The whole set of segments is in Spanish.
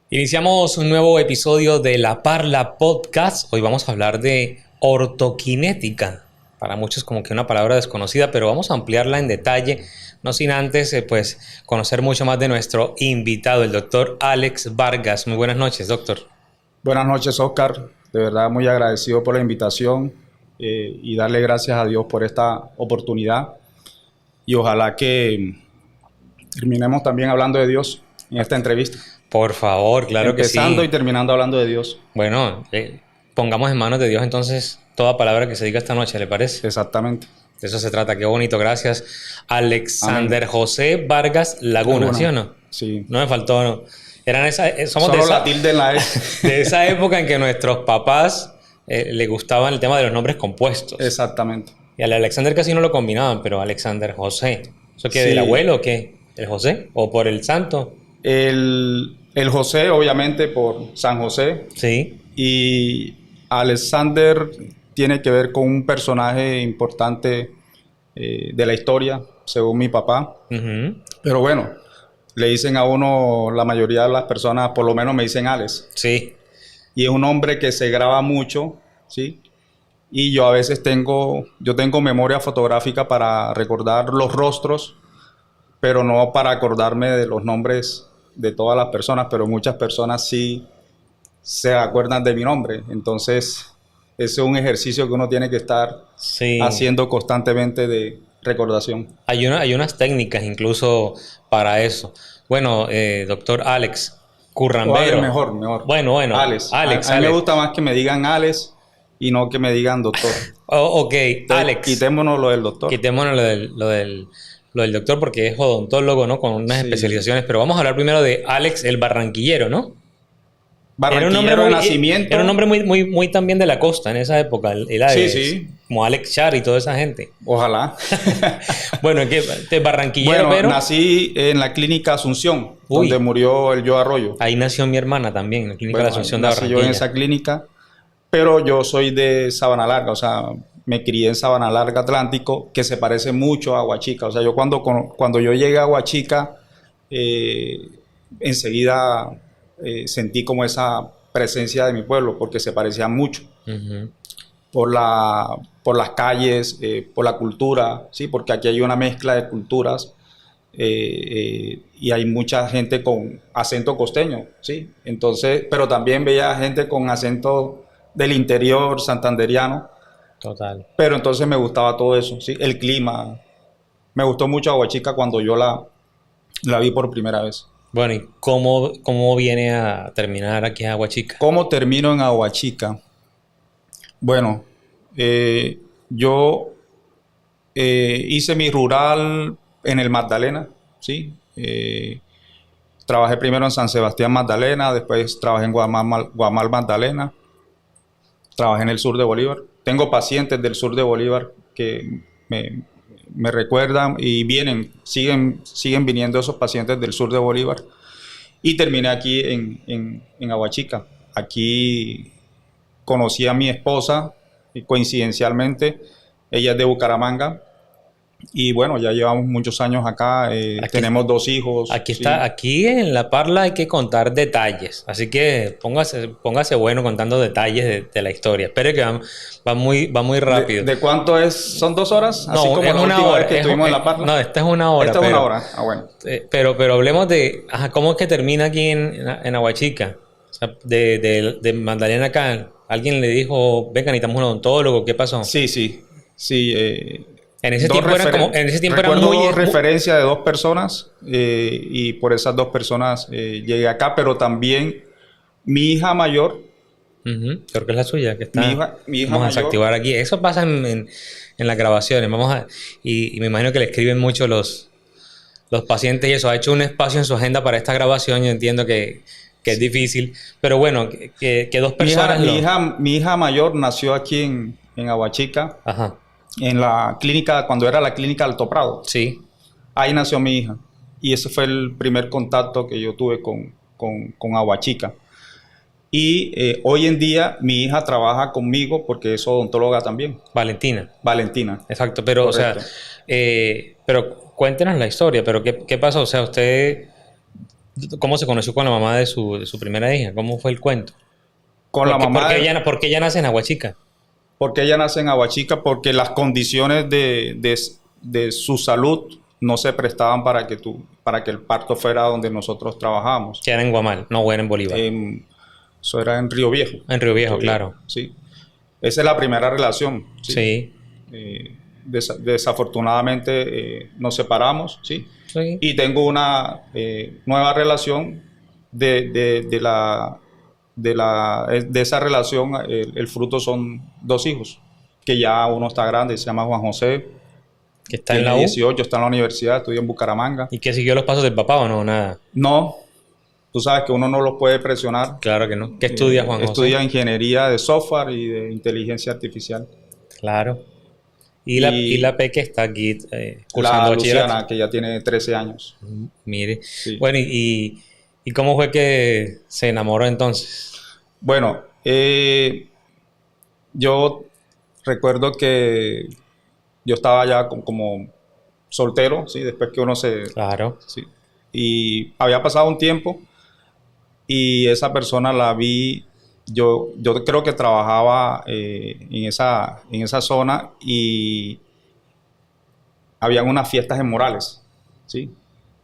Iniciamos un nuevo episodio de La Parla Podcast. Hoy vamos a hablar de ortoquinética. Para muchos como que una palabra desconocida, pero vamos a ampliarla en detalle, no sin antes conocer mucho más de nuestro invitado, el doctor Alex Vargas. Muy buenas noches, doctor. Buenas noches, Oscar. De verdad muy agradecido por la invitación y darle gracias a Dios por esta oportunidad. Y ojalá que terminemos también hablando de Dios en esta entrevista. Por favor, claro que sí. Empezando y terminando hablando de Dios. Bueno, pongamos en manos de Dios entonces toda palabra que se diga esta noche, ¿le parece? Exactamente. De eso se trata, qué bonito, gracias. Alexander Amén. José Vargas Laguna, ¿sí o no? Sí. No me faltó, no. Somos Solo la tilde en la E. de esa época en que nuestros papás les gustaban el tema de los nombres compuestos. Exactamente. Y al Alexander casi no lo combinaban, pero Alexander José. ¿Eso qué, Sí. del abuelo o qué? ¿El José? ¿O por el santo? El José, obviamente, por San José. Sí. Y Alexander tiene que ver con un personaje importante de la historia, según mi papá. Uh-huh. Pero bueno, le dicen a uno, la mayoría de las personas, por lo menos me dicen Alex. Sí. Y es un hombre que se graba mucho, ¿sí? Y yo a veces tengo memoria fotográfica para recordar los rostros, pero no para acordarme de los nombres de todas las personas, pero muchas personas sí se acuerdan de mi nombre. Entonces, ese es un ejercicio que uno tiene que estar haciendo constantemente de recordación. Hay unas técnicas incluso para eso. Bueno, doctor Alex Currambero. Mejor. Bueno. Alex. A mí me gusta más que me digan Alex y no que me digan doctor. Ok, Alex. Quitémonos lo del doctor. Quitémonos lo del doctor porque es odontólogo, ¿no? Con unas especializaciones. Pero vamos a hablar primero de Alex el Barranquillero, ¿no? Barranquillero de nacimiento. Era un nombre muy también de la costa en esa época, el Alex. Sí. Como Alex Char y toda esa gente. Ojalá. Bueno, es que de Barranquillero, bueno, nací en la clínica Asunción, donde murió el Joe Arroyo. Ahí nació mi hermana también, en la clínica de Asunción de Barranquilla. Nací yo en esa clínica, pero yo soy de Sabana Larga, o sea, me crié en Sabana Larga Atlántico, que se parece mucho a Aguachica. O sea, yo cuando yo llegué a Aguachica, enseguida sentí como esa presencia de mi pueblo, porque se parecían mucho. Uh-huh. Por las calles, por la cultura, ¿sí? Porque aquí hay una mezcla de culturas y hay mucha gente con acento costeño, ¿sí? Entonces, pero también veía gente con acento del interior santanderiano. Total. Pero entonces me gustaba todo eso, ¿sí? El clima. Me gustó mucho Aguachica cuando yo la vi por primera vez. Bueno, ¿y cómo viene a terminar aquí en Aguachica? ¿Cómo termino en Aguachica? Bueno, yo hice mi rural en el Magdalena, ¿sí? Trabajé primero en San Sebastián Magdalena, después trabajé en Guamal Magdalena, trabajé en el sur de Bolívar. Tengo pacientes del sur de Bolívar que me recuerdan y siguen viniendo esos pacientes del sur de Bolívar. Y terminé aquí en Aguachica. Aquí conocí a mi esposa coincidencialmente. Ella es de Bucaramanga. Y bueno, ya llevamos muchos años acá. Tenemos 2 hijos. Aquí en La Parla hay que contar detalles. Así que póngase bueno contando detalles de la historia. Espere que va muy rápido. ¿De cuánto es? ¿Son 2 horas? No, así como es la una última hora. vez que estuvimos en La Parla. No, esta es una hora. Esta es una hora. Ah, bueno. Pero hablemos de cómo es que termina aquí en Aguachica. O sea, de Magdalena acá. ¿Alguien le dijo, venga, necesitamos un odontólogo? ¿Qué pasó? Sí. En ese tiempo eran muy referencia de 2 personas y por esas 2 personas llegué acá, pero también mi hija mayor. Uh-huh. Creo que es la suya que está. Mi hija vamos a mayor. desactivar aquí. Eso pasa en las grabaciones. Y me imagino que le escriben mucho los pacientes y eso. Ha hecho un espacio en su agenda para esta grabación. Yo entiendo que es difícil, pero bueno, que 2 personas. Mi hija mayor nació aquí en Aguachica. Ajá. En la clínica, cuando era la clínica Alto Prado. Sí. Ahí nació mi hija. Y ese fue el primer contacto que yo tuve con Aguachica. Y hoy en día mi hija trabaja conmigo porque es odontóloga también. Valentina. Exacto, pero correcto. o sea, pero cuéntenos la historia, pero ¿qué pasó? O sea, usted ¿Cómo se conoció con la mamá de su primera hija? ¿Cómo fue el cuento? Con la mamá... ¿Por qué ella nace en Aguachica? Porque ella nace en Aguachica, porque las condiciones de su salud no se prestaban para que el parto fuera donde nosotros trabajamos. Que era en Guamal, no era en Bolívar. Eso era en Río Viejo. En Río Viejo, claro. Sí. Esa es la primera relación. Sí. Desafortunadamente nos separamos, ¿sí? Sí. Y tengo una nueva relación de esa relación. El fruto son 2 hijos, que ya uno está grande, se llama Juan José, Que está tiene en la U. 18, está en la universidad, estudia en Bucaramanga. ¿Y que siguió los pasos del papá o no? Nada. No, tú sabes que uno no los puede presionar. Claro que no. ¿Qué estudia Juan José? Estudia ingeniería de software y de inteligencia artificial. Claro. Y la Peque está aquí cursando la bachillerato. Luciana, que ya tiene 13 años. Mire. Sí. Bueno, ¿y cómo fue que se enamoró entonces? Bueno, yo recuerdo que yo estaba ya como soltero, ¿sí? Después que uno se... Claro. Sí. Y había pasado un tiempo y esa persona la vi, yo creo que trabajaba en esa zona y habían unas fiestas en Morales, ¿sí?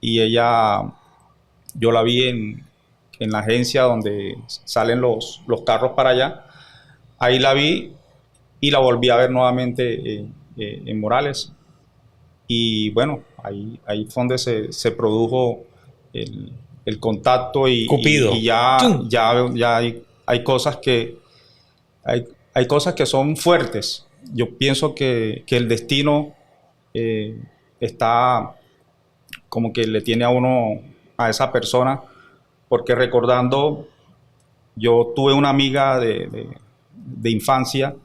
Y yo la vi en la agencia donde salen los carros para allá. Ahí la vi y la volví a ver nuevamente en Morales. Y bueno, ahí fue donde se produjo el contacto Cupido. y ya hay cosas hay cosas que son fuertes. Yo pienso que el destino está como que le tiene a uno, a esa persona, porque recordando, yo tuve una amiga de infancia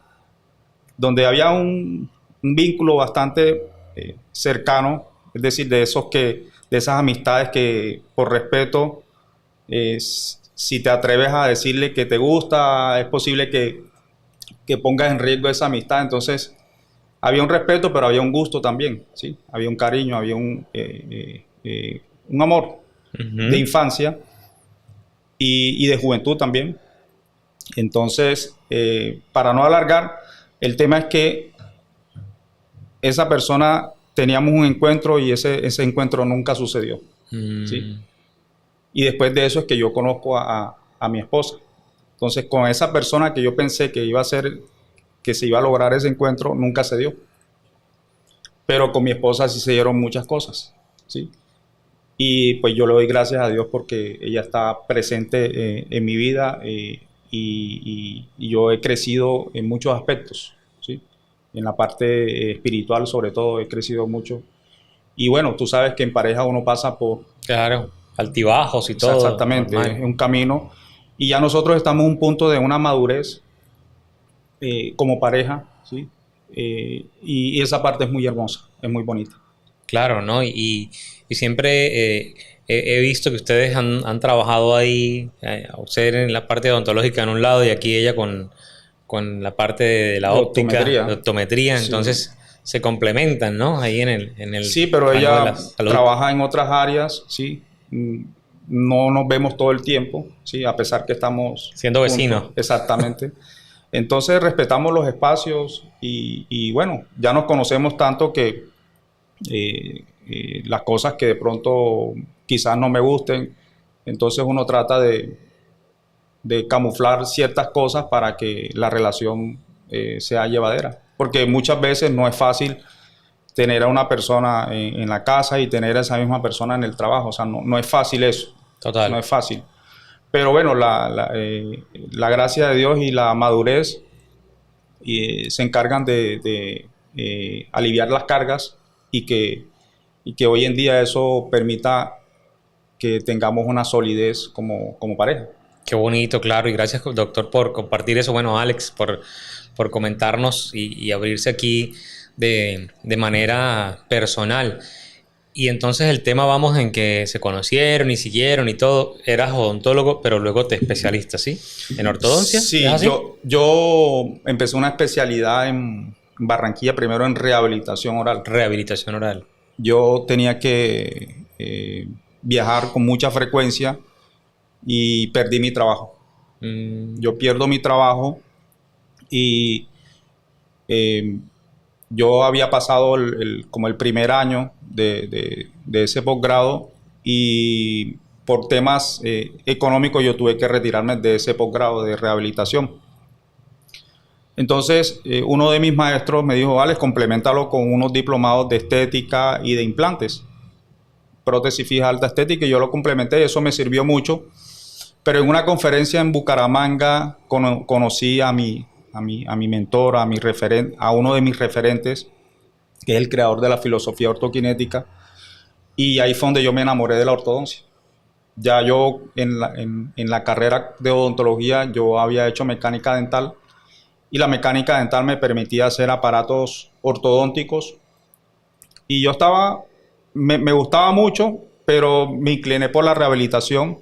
donde había un vínculo bastante cercano, es decir, de esas amistades que por respeto, si te atreves a decirle que te gusta, es posible que pongas en riesgo esa amistad. Entonces había un respeto, pero había un gusto también, ¿sí? Había un cariño, había un amor de infancia y de juventud también. Entonces, para no alargar, el tema es que esa persona, teníamos un encuentro y ese encuentro nunca sucedió, ¿sí? Y después de eso es que yo conozco a mi esposa. Entonces, con esa persona que yo pensé que se iba a lograr ese encuentro, nunca se dio. Pero con mi esposa sí se dieron muchas cosas, ¿sí? Y pues yo le doy gracias a Dios porque ella está presente en mi vida y yo he crecido en muchos aspectos, ¿sí? En la parte espiritual sobre todo he crecido mucho. Y bueno, tú sabes que en pareja uno pasa por... Claro, altibajos y todo. Exactamente, es un camino. Y ya nosotros estamos en un punto de una madurez como pareja, ¿sí? Y esa parte es muy hermosa, es muy bonita. Claro, ¿no? Y siempre he visto que ustedes han trabajado ahí, usted en la parte odontológica en un lado y aquí ella con la parte de la óptica, de optometría, sí. Entonces se complementan, ¿no? Ahí en el sí, pero ella trabaja en otras áreas, sí. No nos vemos todo el tiempo, sí, a pesar que estamos siendo vecinos. Exactamente. Entonces respetamos los espacios y bueno, ya nos conocemos tanto que las cosas que de pronto quizás no me gusten, entonces uno trata de camuflar ciertas cosas para que la relación sea llevadera. Porque muchas veces no es fácil tener a una persona en la casa y tener a esa misma persona en el trabajo. O sea, no es fácil eso. Total. No es fácil. Pero bueno, la gracia de Dios y la madurez se encargan de aliviar las cargas y que hoy en día eso permita que tengamos una solidez como pareja. Qué bonito, claro, y gracias, doctor, por compartir eso. Bueno, Alex, por comentarnos y abrirse aquí de manera personal. Y entonces el tema vamos en que se conocieron y siguieron y todo. Eras odontólogo, pero luego te especialistas, ¿sí? ¿En ortodoncia? Sí, yo empecé una especialidad en Barranquilla, primero en rehabilitación oral. Rehabilitación oral. Yo tenía que viajar con mucha frecuencia y perdí mi trabajo. Yo pierdo mi trabajo y yo había pasado como el primer año de ese posgrado y por temas económicos yo tuve que retirarme de ese posgrado de rehabilitación. Entonces uno de mis maestros me dijo, Alex, complementalo con unos diplomados de estética y de implantes, prótesis fija alta estética, y yo lo complementé y eso me sirvió mucho. Pero en una conferencia en Bucaramanga conocí a mi mentor, a uno de mis referentes, que es el creador de la filosofía ortoquinética, y ahí fue donde yo me enamoré de la ortodoncia. Ya yo en la carrera de odontología yo había hecho mecánica dental, y la mecánica dental me permitía hacer aparatos ortodónticos, y yo me gustaba mucho, pero me incliné por la rehabilitación.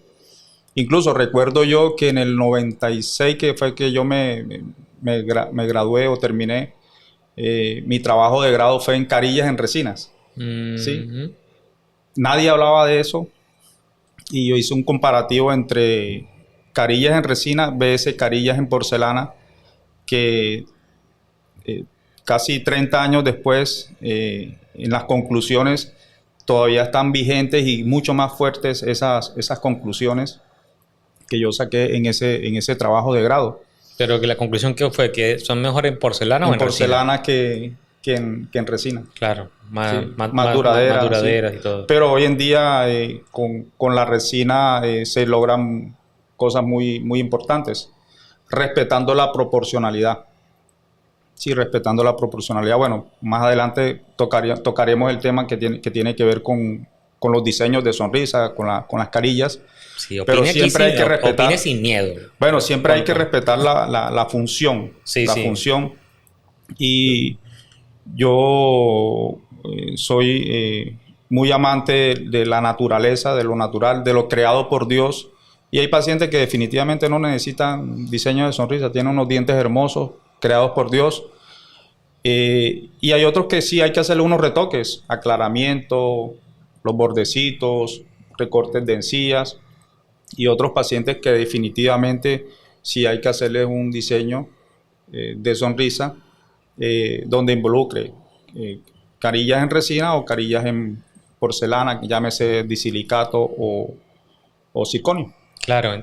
Incluso recuerdo yo que en el 96, que fue que yo me gradué o terminé, mi trabajo de grado fue en carillas en resinas. ¿Sí? Nadie hablaba de eso y yo hice un comparativo entre carillas en resina vs carillas en porcelana, que casi 30 años después, en las conclusiones, todavía están vigentes y mucho más fuertes esas conclusiones que yo saqué en ese trabajo de grado. Pero que la conclusión que fue que son mejor en porcelana o en porcelana resina. que en resina. Claro, más duraderas. Más duraderas sí. Y todo. Pero hoy en día con la resina se logran cosas muy, muy importantes, respetando la proporcionalidad. Sí, respetando la proporcionalidad. Bueno, más adelante tocaremos el tema que tiene que ver con los diseños de sonrisa, con las carillas. Sí, pero siempre hay que respetar. Opine sin miedo. Bueno, siempre hay que respetar la función. Sí, sí. Función. Y yo soy muy amante de la naturaleza, de lo natural, de lo creado por Dios. Y hay pacientes que definitivamente no necesitan diseño de sonrisa, tienen unos dientes hermosos, creados por Dios. Y hay otros que sí hay que hacerle unos retoques, aclaramiento, los bordecitos, recortes de encías. Y otros pacientes que definitivamente sí hay que hacerles un diseño de sonrisa donde involucre carillas en resina o carillas en porcelana, llámese disilicato o circonio. Claro,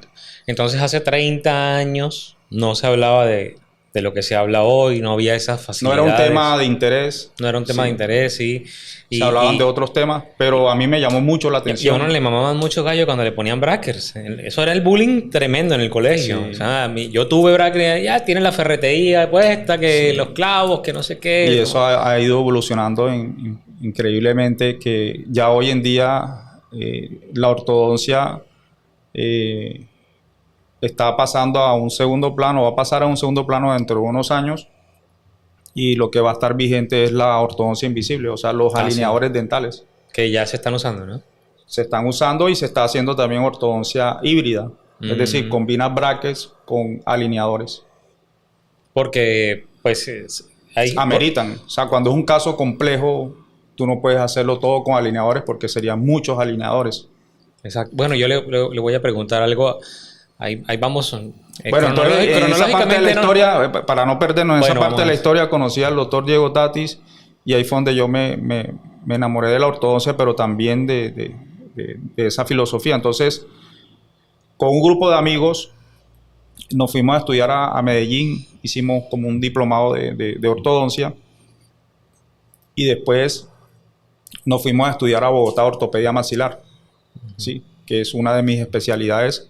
entonces hace 30 años no se hablaba de lo que se habla hoy, no había esas facilidades. No era un tema de interés. No era un tema de interés, sí. Se hablaban de otros temas, pero a mí me llamó mucho la atención. Y a uno le mamaban mucho gallo cuando le ponían brackers. Eso era el bullying tremendo en el colegio. Sí. O sea, yo tuve brackers, ya tienen la ferretería puesta, que los clavos, que no sé qué. Y eso ha ido evolucionando increíblemente, que ya hoy en día la ortodoncia está pasando a un segundo plano, va a pasar a un segundo plano dentro de unos años, y lo que va a estar vigente es la ortodoncia invisible, o sea, los alineadores dentales. Que ya se están usando, ¿no? Se están usando y se está haciendo también ortodoncia híbrida, es decir, combina brackets con alineadores. Porque, pues... ameritan, o sea, cuando es un caso complejo, tú no puedes hacerlo todo con alineadores porque serían muchos alineadores. Exacto. Bueno, yo le voy a preguntar algo. Ahí vamos. Bueno, entonces, en esa parte de la historia, para no perdernos, en esa parte de la historia conocí al doctor Diego Tatis, y ahí fue donde yo me enamoré de la ortodoncia, pero también de esa filosofía. Entonces, con un grupo de amigos, nos fuimos a estudiar a Medellín, hicimos como un diplomado de ortodoncia, y después nos fuimos a estudiar a Bogotá ortopedia maxilar, ¿sí? Que es una de mis especialidades.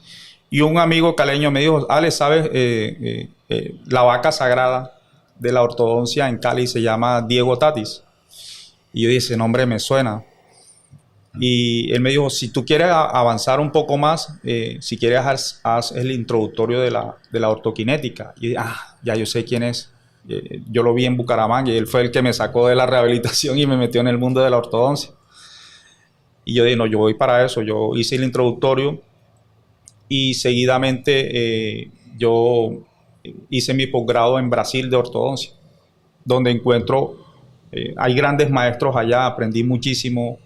Y un amigo caleño me dijo, Alex, ¿sabes? La vaca sagrada de la ortodoncia en Cali se llama Diego Tatis. Y yo dije, ese nombre me suena. Y él me dijo, si tú quieres avanzar un poco más, si quieres haz el introductorio de la ortoquinética. Y dije, ya yo sé quién es. Yo lo vi en Bucaramanga y él fue el que me sacó de la rehabilitación y me metió en el mundo de la ortodoncia. Y yo dije, no, yo voy para eso. Yo hice el introductorio y seguidamente yo hice mi posgrado en Brasil de ortodoncia, donde hay grandes maestros allá, aprendí muchísimo.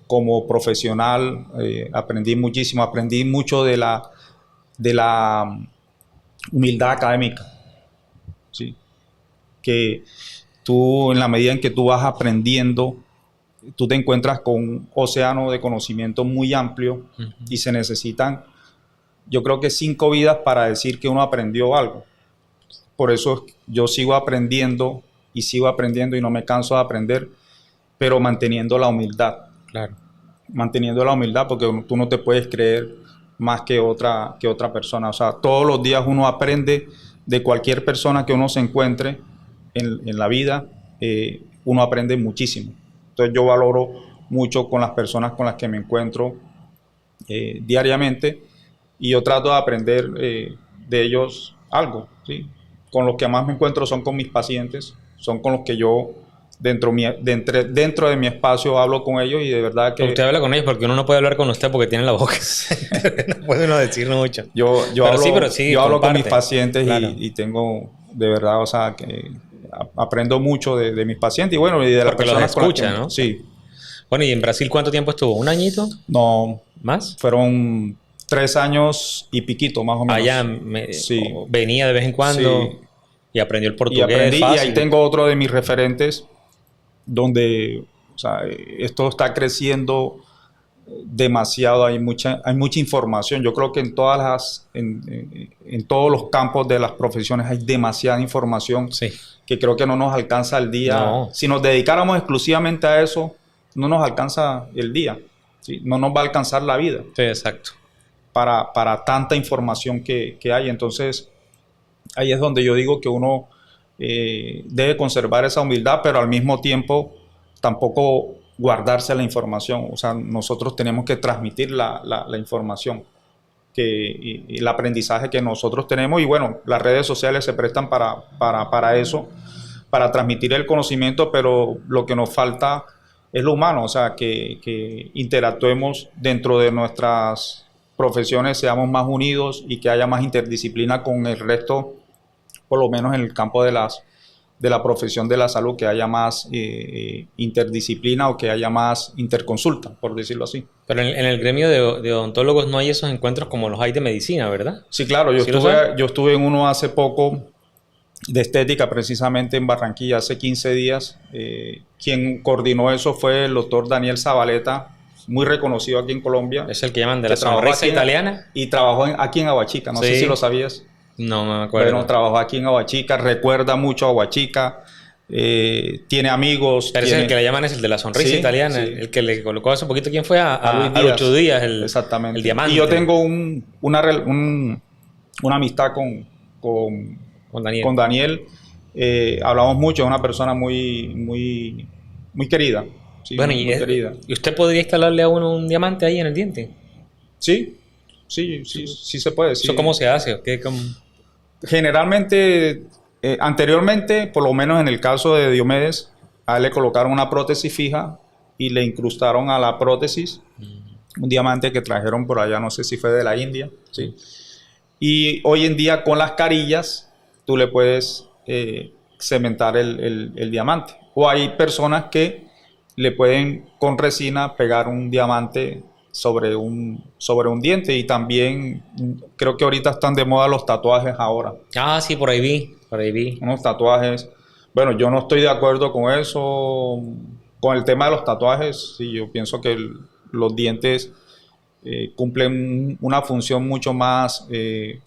como profesional, aprendí muchísimo, aprendí mucho de la humildad académica, ¿sí? Que tú, en la medida en que tú vas aprendiendo, tú te encuentras con un océano de conocimiento muy amplio y se necesitan, yo creo que 5 vidas para decir que uno aprendió algo. Por eso yo sigo aprendiendo y no me canso de aprender, pero manteniendo la humildad. Claro. Manteniendo la humildad, porque tú no te puedes creer más que otra persona. O sea, todos los días uno aprende de cualquier persona que uno se encuentre en la vida, uno aprende muchísimo. Entonces yo valoro mucho con las personas con las que me encuentro diariamente, y yo trato de aprender de ellos algo, ¿sí? Con los que más me encuentro son con mis pacientes, son con los que yo dentro de mi espacio hablo con ellos, y de verdad que... Usted habla con ellos porque uno no puede hablar con usted porque tiene la boca. No puede uno decir mucho. Yo hablo con mis pacientes, claro. y tengo, de verdad, o sea, que aprendo mucho de mis pacientes y bueno, y de las porque personas los escucha, con las que, ¿no? Sí. Bueno, ¿y en Brasil cuánto tiempo estuvo? ¿Un añito? No. ¿Más? Fueron 3 años y piquito, más o menos. Allá sí. venía de vez en cuando, Sí. y aprendió el Y portugués aprendí, fácil. y ahí tengo otro de mis referentes donde, o sea, esto está creciendo demasiado, hay mucha información. Yo creo que en todos los campos de las profesiones hay demasiada información, Sí. que creo que no nos alcanza el día. No. Si nos dedicáramos exclusivamente a eso, no nos alcanza el día, ¿sí? No nos va a alcanzar la vida Sí, exacto. para tanta información que hay. Entonces, ahí es donde yo digo que uno debe conservar esa humildad, pero al mismo tiempo tampoco guardarse la información. O sea, nosotros tenemos que transmitir la información y el aprendizaje que nosotros tenemos. Y bueno, las redes sociales se prestan para eso, para transmitir el conocimiento, pero lo que nos falta es lo humano. O sea, que interactuemos dentro de nuestras profesiones, seamos más unidos y que haya más interdisciplina con el resto, por lo menos en el campo de la profesión de la salud, que haya más interdisciplina, o que haya más interconsulta, por decirlo así. Pero en el gremio de odontólogos no hay esos encuentros como los hay de medicina, ¿verdad? Sí, claro. Yo estuve en uno hace poco de estética, precisamente en Barranquilla, hace 15 días. Quien coordinó eso fue el doctor Daniel Zabaleta, muy reconocido aquí en Colombia. Es el que llaman de la sonrisa italiana. Y trabajó aquí en Aguachica, no sé si lo sabías. No me acuerdo. Bueno, trabajó aquí en Aguachica, recuerda mucho a Aguachica, tiene amigos. Pero ese es el que le llaman, es el de la sonrisa italiana, sí. El que le colocó hace un poquito, ¿quién fue? A Lucho Díaz, exactamente. El diamante. Y yo tengo una amistad con Daniel. Hablamos mucho, es una persona muy querida. Sí, bueno, muy querida. ¿Y usted podría instalarle a uno un diamante ahí en el diente? Sí se puede. Sí. ¿Eso cómo se hace? Generalmente, anteriormente, por lo menos en el caso de Diomedes, a él le colocaron una prótesis fija y le incrustaron a la prótesis un diamante que trajeron por allá, no sé si fue de la India, ¿sí? Y hoy en día con las carillas tú le puedes cementar el diamante. O hay personas que le pueden con resina pegar un diamante sobre un diente. Y también creo que ahorita están de moda los tatuajes ahora. Ah, sí, por ahí vi. Unos tatuajes. Bueno, yo no estoy de acuerdo con eso. Con el tema de los tatuajes, sí, yo pienso que los dientes cumplen una función mucho más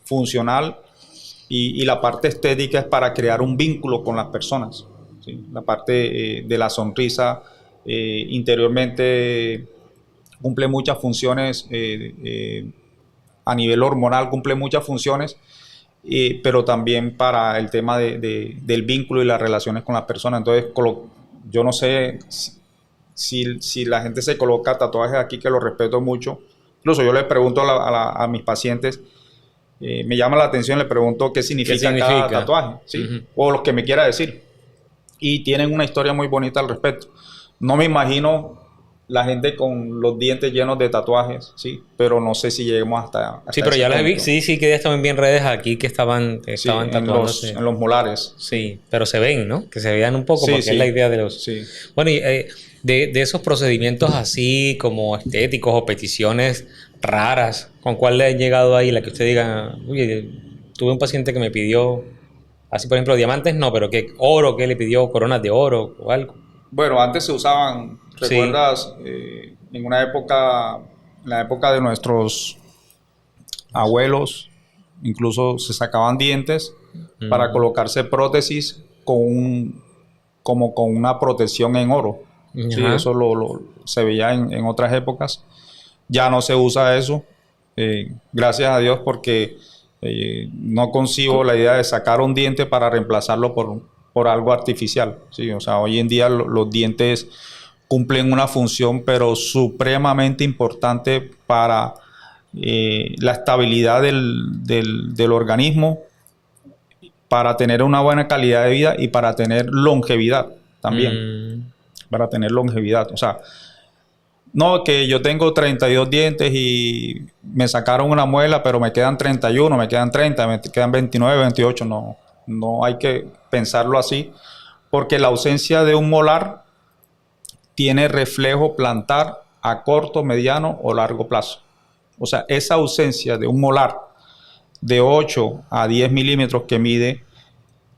funcional, y la parte estética es para crear un vínculo con las personas, ¿sí? La parte de la sonrisa interiormente cumple muchas funciones, a nivel hormonal cumple muchas funciones, pero también para el tema del vínculo y las relaciones con las personas. Entonces, yo no sé si la gente se coloca tatuajes aquí, que lo respeto mucho. Incluso yo les pregunto a mis pacientes, me llama la atención, le pregunto qué significa cada tatuaje, ¿sí? O lo que me quiera decir. Y tienen una historia muy bonita al respecto. No me imagino la gente con los dientes llenos de tatuajes, sí, pero no sé si lleguemos hasta Sí, pero ese ya las vi, punto. sí, que ya estaban bien redes aquí que estaban Sí, tatuándose. en los molares. Sí, pero se ven, ¿no? Que se vean un poco, Sí, porque es la sí, idea de los... sí. Bueno, y de esos procedimientos así como estéticos o peticiones raras, ¿con cuál le han llegado ahí? La que usted diga, oye, tuve un paciente que me pidió, así por ejemplo, diamantes no, pero que oro, que le pidió coronas de oro o algo. Bueno, antes se usaban, Sí. ¿recuerdas? En una época, en la época de nuestros abuelos, incluso se sacaban dientes para Mm. colocarse prótesis como con una protección en oro. Sí, Ajá. eso se veía en otras épocas. Ya no se usa eso. Gracias a Dios porque no concibo la idea de sacar un diente para reemplazarlo por algo artificial. ¿Sí? O sea, hoy en día los dientes cumplen una función pero supremamente importante para la estabilidad del organismo, para tener una buena calidad de vida y para tener longevidad también. Mm. Para tener longevidad. O sea, no, que yo tengo 32 dientes y me sacaron una muela, pero me quedan 31, me quedan 30, me quedan 29, 28. No, no hay que pensarlo así, porque la ausencia de un molar tiene reflejo plantar a corto, mediano o largo plazo. O sea, esa ausencia de un molar de 8 a 10 milímetros que mide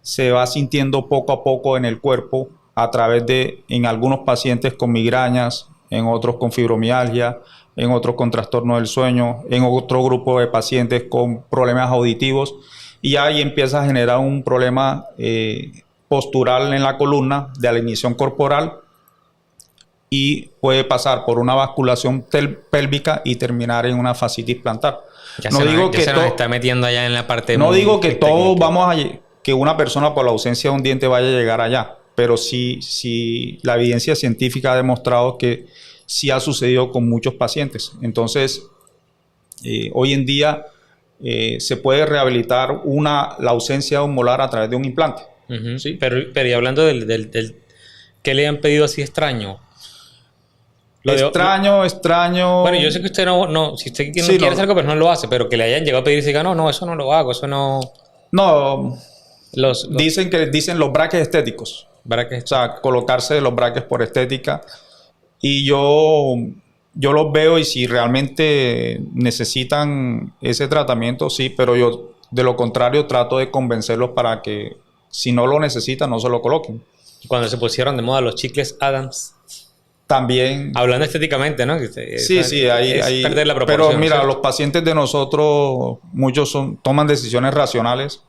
se va sintiendo poco a poco en el cuerpo a través de, en algunos pacientes con migrañas, en otros con fibromialgia, en otros con trastorno del sueño, en otro grupo de pacientes con problemas auditivos, y ahí empieza a generar un problema postural en la columna de alineación corporal y puede pasar por una basculación pélvica y terminar en una fascitis plantar. No digo Ya que se nos está metiendo allá en la parte no digo que todos técnica. vamos a que una persona por la ausencia de un diente vaya a llegar allá, pero sí la evidencia científica ha demostrado que sí ha sucedido con muchos pacientes. Entonces, hoy en día se puede rehabilitar la ausencia de un molar a través de un implante. Ujú. ¿Sí? Pero y hablando ¿qué le han pedido así extraño? Extraño. Bueno, yo sé que usted no, si usted no Sí, quiere hacer no. algo, pero no lo hace, pero que le hayan llegado a pedir y diga, no, eso no lo hago, eso no. No, Los dicen los braques estéticos. brackets. O sea, colocarse los braques por estética. Y yo los veo y si realmente necesitan ese tratamiento, sí, pero yo de lo contrario trato de convencerlos para que si no lo necesitan, no se lo coloquen. Cuando se pusieron de moda los chicles Adams. También, Hablando estéticamente, ¿no? sí, Es perder la pero proporción, mira, ¿cierto? los pacientes de nosotros, muchos toman decisiones racionales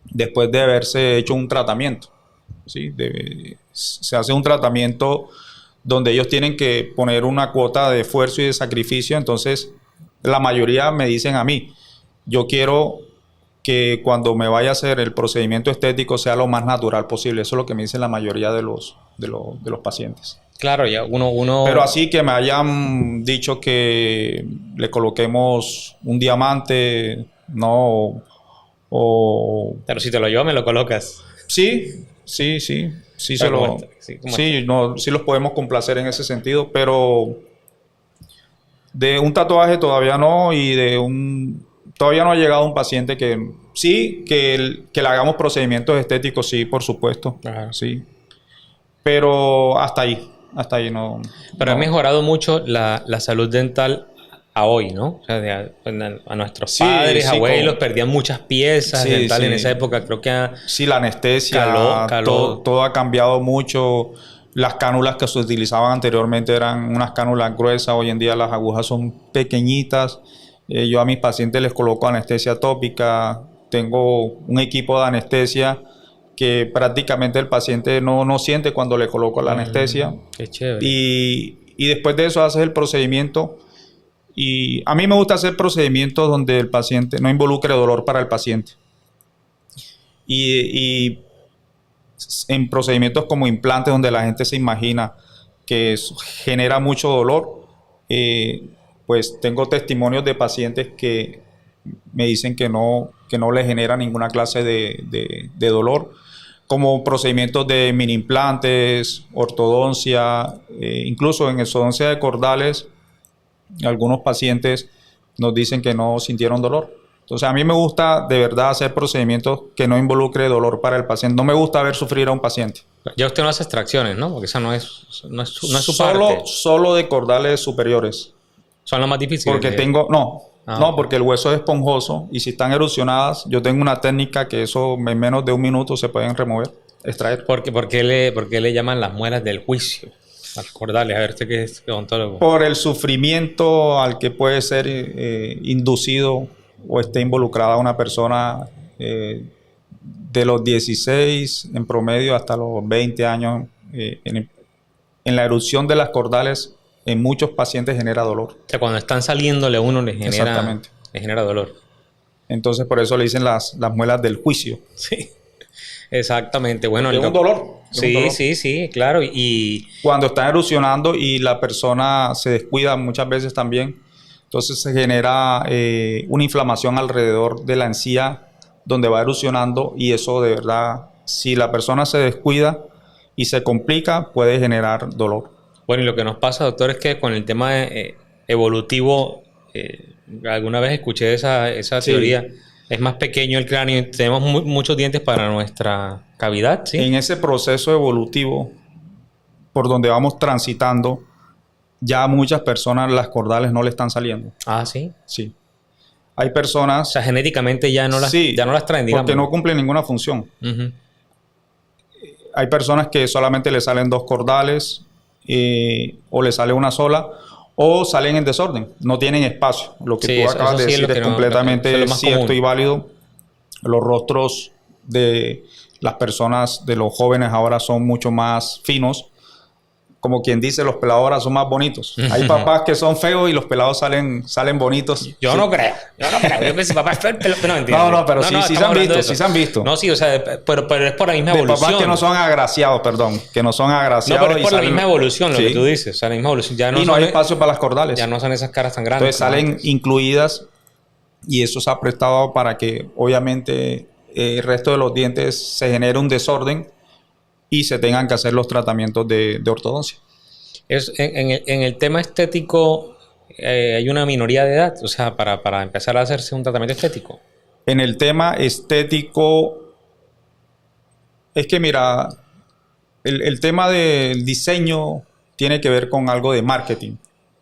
después de haberse hecho un tratamiento. ¿Sí? Se hace un tratamiento donde ellos tienen que poner una cuota de esfuerzo y de sacrificio, entonces la mayoría me dicen a mí, yo quiero que cuando me vaya a hacer el procedimiento estético sea lo más natural posible. Eso es lo que me dicen la mayoría de los pacientes. Claro, ya Pero uno. así que me hayan dicho que le coloquemos un diamante, no, o Pero si te lo llevo, me lo colocas. sí, Pero como está, sí, como está. sí, no, sí los podemos complacer en ese sentido, pero de un tatuaje todavía no, y todavía no ha llegado un paciente que sí, que le hagamos procedimientos estéticos, sí, por supuesto, Claro. sí, pero hasta ahí no, Pero ha no. mejorado mucho la salud dental a hoy, ¿no? O sea, a nuestros Sí, padres, sí, abuelos, perdían muchas piezas sí, dentales en esa sí. época. Creo que Sí, la anestesia, caló. todo ha cambiado mucho. Las cánulas que se utilizaban anteriormente eran unas cánulas gruesas, hoy en día las agujas son pequeñitas. Yo a mis pacientes les coloco anestesia tópica, tengo un equipo de anestesia que prácticamente el paciente no siente cuando le coloco la anestesia. Qué chévere. Y después de eso haces el procedimiento. Y a mí me gusta hacer procedimientos donde el paciente no involucre dolor para el paciente. Y en procedimientos como implantes donde la gente se imagina que genera mucho dolor, pues tengo testimonios de pacientes que me dicen que no le genera ninguna clase de dolor, como procedimientos de mini implantes, ortodoncia, incluso en ortodoncia de cordales, algunos pacientes nos dicen que no sintieron dolor. Entonces, a mí me gusta de verdad hacer procedimientos que no involucre dolor para el paciente. No me gusta ver sufrir a un paciente. Ya usted no hace extracciones, ¿no? Porque esa no es su parte. Solo de cordales superiores. Son las más difíciles. Porque porque el hueso es esponjoso y si están erosionadas, yo tengo una técnica que eso en menos de un minuto se pueden remover, extraer. ¿Por qué le llaman las muelas del juicio a los cordales? A ver, usted que es odontólogo. Por el sufrimiento al que puede ser inducido o esté involucrada una persona de los 16 en promedio hasta los 20 años en la erupción de las cordales. En muchos pacientes genera dolor. O sea, cuando están saliéndole uno les genera dolor. Entonces, por eso le dicen las muelas del juicio. Sí, exactamente. Bueno, es un dolor. Sí, claro. Y cuando están erupcionando y la persona se descuida muchas veces también, entonces se genera una inflamación alrededor de la encía donde va erupcionando y eso de verdad, si la persona se descuida y se complica, puede generar dolor. Bueno, y lo que nos pasa, doctor, es que con el tema evolutivo, alguna vez escuché esa teoría, es más pequeño el cráneo y tenemos muchos dientes para nuestra cavidad, ¿sí? En ese proceso evolutivo, por donde vamos transitando, ya a muchas personas las cordales no le están saliendo. Ah, ¿sí? Sí. Hay personas... O sea, genéticamente ya no las traen, digamos. Porque no cumplen ninguna función. Uh-huh. Hay personas que solamente le salen 2 cordales... o le sale una sola o salen en desorden, no tienen espacio. Lo que tú acabas de decir es completamente cierto y válido. Los rostros de las personas, de los jóvenes ahora son mucho más finos. Como quien dice, los pelados ahora son más bonitos. Hay papás que son feos y los pelados salen bonitos. Yo no creo. Yo creo que si papá es feo, pero entiendo. No, pero sí se han visto. No, sí, o sea, pero es por la misma evolución. Papás que no son agraciados, que no son agraciados. No, pero es por la misma evolución lo que tú dices. O sea, la misma evolución. Ya no hay espacio para las cordales. Ya no son esas caras tan grandes. Entonces salen incluidas y eso se ha prestado para que, obviamente, el resto de los dientes se genere un desorden y se tengan que hacer los tratamientos de ortodoncia. En el tema estético hay una minoría de edad, o sea, para empezar a hacerse un tratamiento estético. En el tema estético, es que mira, el tema del diseño tiene que ver con algo de marketing.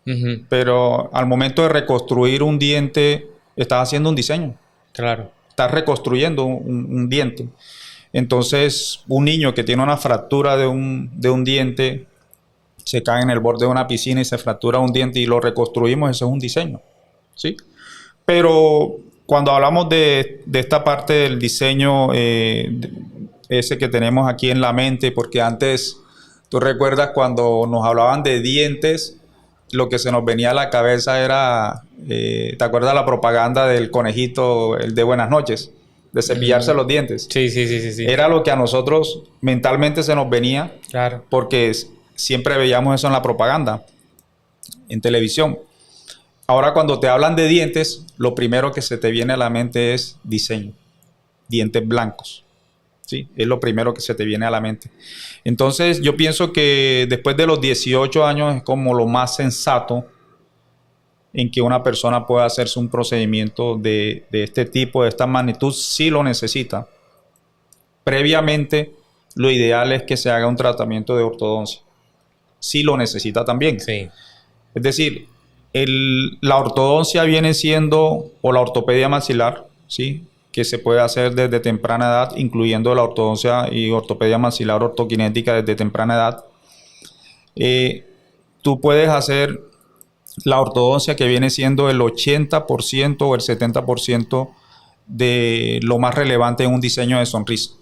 Uh-huh. Pero al momento de reconstruir un diente, estás haciendo un diseño. Claro. Estás reconstruyendo un diente. Entonces, un niño que tiene una fractura de un diente, se cae en el borde de una piscina y se fractura un diente y lo reconstruimos, eso es un diseño, ¿sí? Pero cuando hablamos de esta parte del diseño, ese que tenemos aquí en la mente, porque antes, tú recuerdas cuando nos hablaban de dientes, lo que se nos venía a la cabeza era, ¿te acuerdas la propaganda del conejito, el de Buenas noches? De cepillarse los dientes. Sí. Era lo que a nosotros mentalmente se nos venía, claro, porque siempre veíamos eso en la propaganda, en televisión. Ahora cuando te hablan de dientes, lo primero que se te viene a la mente es diseño. Dientes blancos. ¿Sí? Es lo primero que se te viene a la mente. Entonces yo pienso que después de los 18 años es como lo más sensato en que una persona pueda hacerse un procedimiento de este tipo, de esta magnitud, si lo necesita. Previamente, lo ideal es que se haga un tratamiento de ortodoncia. Si lo necesita también. Sí. Es decir, la ortodoncia viene siendo, o la ortopedia maxilar, ¿sí? Que se puede hacer desde temprana edad, incluyendo la ortodoncia y ortopedia maxilar ortoquinética desde temprana edad. Tú puedes hacer la ortodoncia que viene siendo el 80% o el 70% de lo más relevante en un diseño de sonrisa.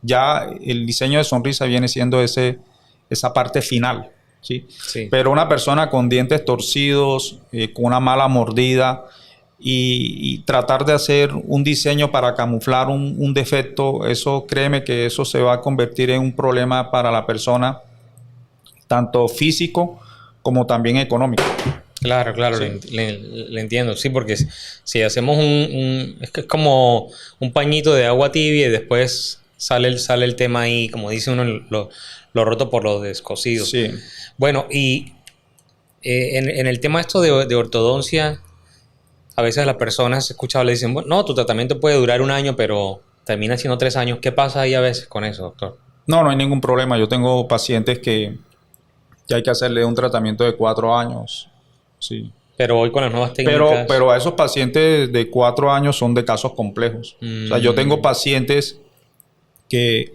Ya el diseño de sonrisa viene siendo esa parte final, ¿sí? Sí. Pero una persona con dientes torcidos, con una mala mordida y tratar de hacer un diseño para camuflar un defecto, eso créeme que eso se va a convertir en un problema para la persona, tanto físico como también económico. Claro, sí. le entiendo. Sí, porque si hacemos es como un pañito de agua tibia y después sale el tema ahí, como dice uno, lo roto por lo descosido. Sí. Bueno, y en el tema esto de ortodoncia, a veces las personas, he escuchado, le dicen, bueno, no, tu tratamiento puede durar 1 año, pero termina siendo 3 años. ¿Qué pasa ahí a veces con eso, doctor? No hay ningún problema. Yo tengo pacientes que hay que hacerle un tratamiento de 4 años. Sí. Pero hoy con las nuevas técnicas... Pero a esos pacientes de 4 años son de casos complejos. O sea, yo tengo pacientes que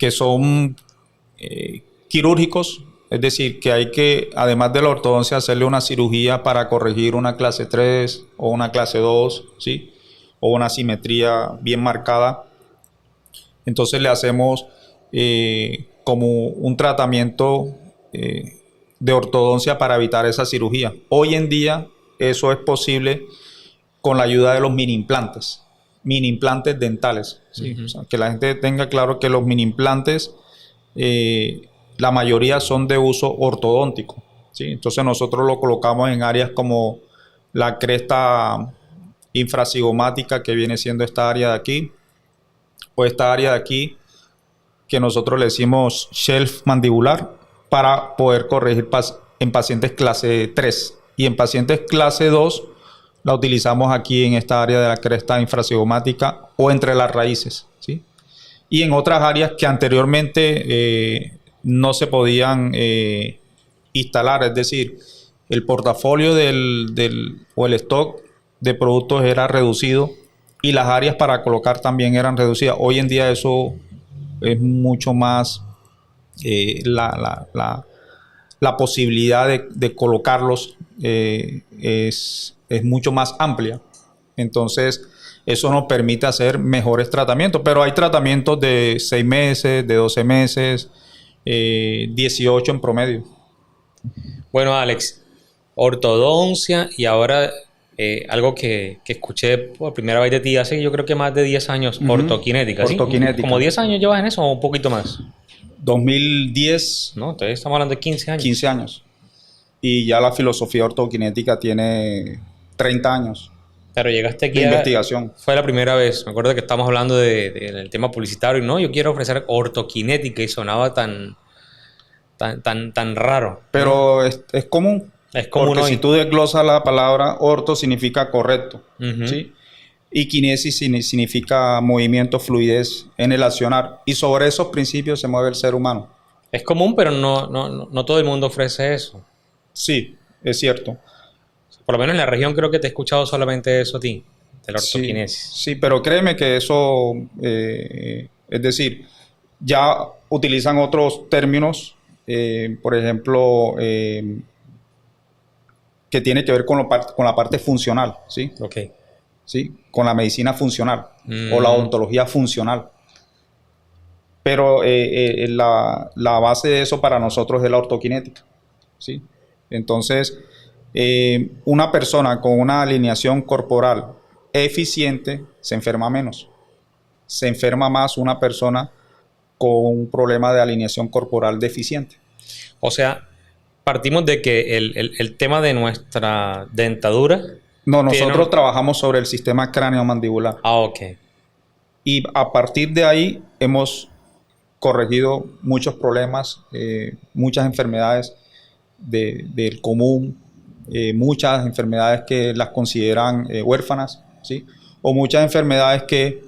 son quirúrgicos, es decir, que hay que, además de la ortodoncia, hacerle una cirugía para corregir una clase 3 o una clase 2, ¿sí? O una simetría bien marcada. Entonces le hacemos como un tratamiento de ortodoncia para evitar esa cirugía. Hoy en día eso es posible con la ayuda de los mini implantes dentales, ¿sí? O sea, que la gente tenga claro que los mini implantes, la mayoría son de uso ortodóntico, ¿sí? Entonces nosotros lo colocamos en áreas como la cresta infracigomática, que viene siendo esta área de aquí, o esta área de aquí, que nosotros le decimos shelf mandibular, para poder corregir en pacientes clase 3. Y en pacientes clase 2 la utilizamos aquí en esta área de la cresta infracigomática o entre las raíces, ¿sí? Y en otras áreas que anteriormente no se podían instalar, es decir, el portafolio o el stock de productos era reducido y las áreas para colocar también eran reducidas. Hoy en día eso es mucho más, la posibilidad de colocarlos es mucho más amplia. Entonces eso nos permite hacer mejores tratamientos, pero hay tratamientos de 6 meses, de 12 meses, 18 en promedio. Bueno, Alex, ortodoncia y ahora algo que escuché por primera vez de ti hace yo creo que más de 10 años, ortoquinética, ¿sí? Ortoquinética. ¿Como 10 años llevas en eso o un poquito más? 2010. No, entonces estamos hablando de 15 años. 15 años. Y ya la filosofía ortoquinética tiene 30 años. Pero llegaste aquí de investigación. Fue la primera vez. Me acuerdo que estábamos hablando del tema publicitario y no, yo quiero ofrecer ortoquinética y sonaba tan raro. Pero es común. Es común porque hoy. Si tú desglosas la palabra orto significa correcto, Uh-huh. ¿sí? Y kinesis significa movimiento, fluidez en el accionar. Y sobre esos principios se mueve el ser humano. Es común, pero no todo el mundo ofrece eso. Sí, es cierto. Por lo menos en la región creo que te he escuchado solamente eso a ti, de la ortoquinesis. Sí, pero créeme que eso, es decir, ya utilizan otros términos, por ejemplo, que tiene que ver con la parte funcional, ¿sí? Ok. ¿Sí? Con la medicina funcional o la odontología funcional. Pero la base de eso para nosotros es la ortoquinética, ¿sí? Entonces, una persona con una alineación corporal eficiente se enferma menos. Se enferma más una persona con un problema de alineación corporal deficiente. O sea, partimos de que el tema de nuestra dentadura... No, nosotros trabajamos sobre el sistema cráneo-mandibular. Ah, ok. Y a partir de ahí hemos corregido muchos problemas, muchas enfermedades del común, muchas enfermedades que las consideran huérfanas, ¿sí? O muchas enfermedades que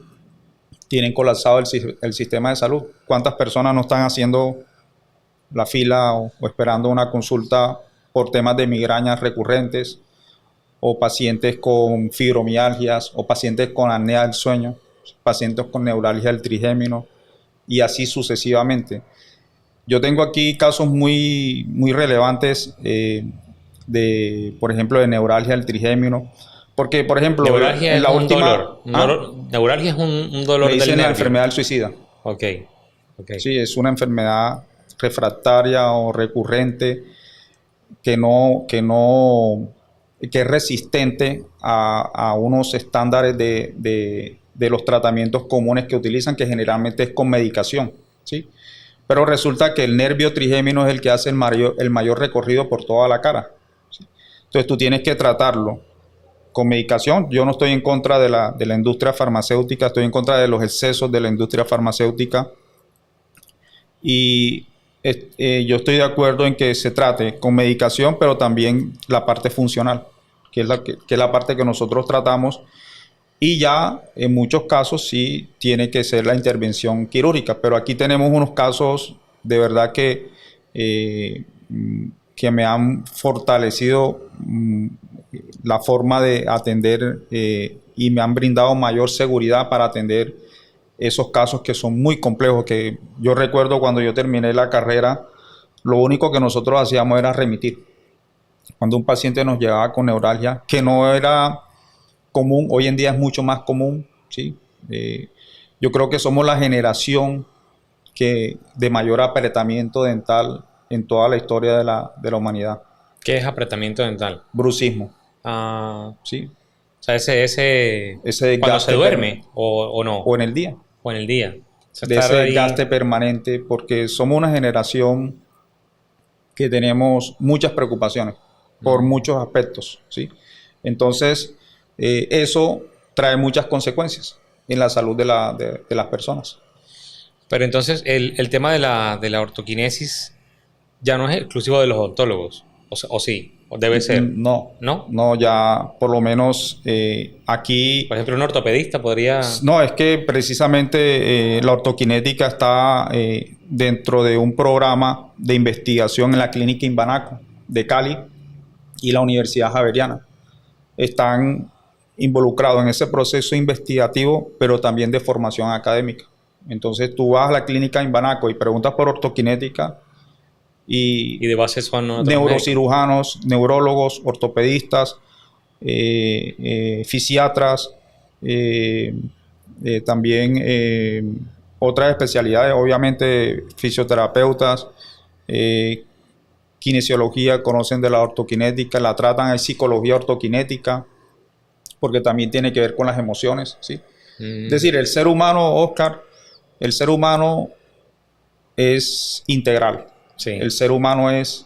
tienen colapsado el sistema de salud. ¿Cuántas personas no están haciendo la fila o esperando una consulta por temas de migrañas recurrentes, o pacientes con fibromialgias, o pacientes con apnea del sueño, pacientes con neuralgia del trigémino, y así sucesivamente? Yo tengo aquí casos muy, muy relevantes por ejemplo, de neuralgia del trigémino, porque, por ejemplo, neuralgia en la última... Neuralgia es un dolor me del dicen nervio. la enfermedad del suicida. Ok. Sí, es una enfermedad refractaria o recurrente que es resistente a unos estándares de los tratamientos comunes que utilizan, que generalmente es con medicación, ¿sí? Pero resulta que el nervio trigémino es el que hace el mayor recorrido por toda la cara, ¿sí? Entonces tú tienes que tratarlo con medicación. Yo no estoy en contra de la industria farmacéutica, estoy en contra de los excesos de la industria farmacéutica. Y yo estoy de acuerdo en que se trate con medicación, pero también la parte funcional, que es la parte que nosotros tratamos. Y ya en muchos casos sí tiene que ser la intervención quirúrgica, pero aquí tenemos unos casos de verdad que me han fortalecido la forma de atender y me han brindado mayor seguridad para atender esos casos que son muy complejos, que yo recuerdo cuando yo terminé la carrera, lo único que nosotros hacíamos era remitir. Cuando un paciente nos llegaba con neuralgia, que no era común, hoy en día es mucho más común, ¿sí? Yo creo que somos la generación de mayor apretamiento dental en toda la historia de la humanidad. ¿Qué es apretamiento dental? Bruxismo. ¿Sí? O sea, ese cuando se duerme o no. O en el día. O en el día. De ese desgaste permanente, porque somos una generación que tenemos muchas preocupaciones por muchos aspectos, ¿sí? Entonces, eso trae muchas consecuencias en la salud de las personas. Pero entonces, el tema de la ortoquinesis ya no es exclusivo de los odontólogos, o sí, o debe ser. No, ya por lo menos aquí... Por ejemplo, un ortopedista podría... No, es que precisamente la ortoquinética está dentro de un programa de investigación en la Clínica Imbanaco de Cali y la Universidad Javeriana. Están involucrados en ese proceso investigativo, pero también de formación académica. Entonces tú vas a la Clínica Imbanaco y preguntas por ortoquinética y de base son neurocirujanos, neurólogos, ortopedistas, fisiatras, también otras especialidades, obviamente fisioterapeutas, kinesiología, conocen de la ortoquinética, la tratan, hay psicología ortoquinética, porque también tiene que ver con las emociones, ¿sí? Es decir, el ser humano, Oscar, el ser humano es integral. Sí. El ser humano es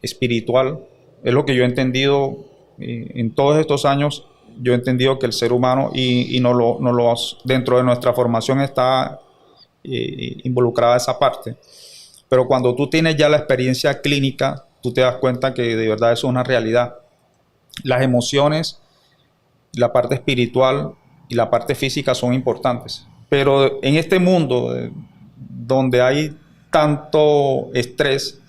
espiritual. Es lo que yo he entendido en todos estos años. Yo he entendido que el ser humano, y dentro de nuestra formación está involucrada esa parte. Pero cuando tú tienes ya la experiencia clínica, tú te das cuenta que de verdad eso es una realidad. Las emociones, la parte espiritual y la parte física son importantes. Pero en este mundo donde hay tanto estrés,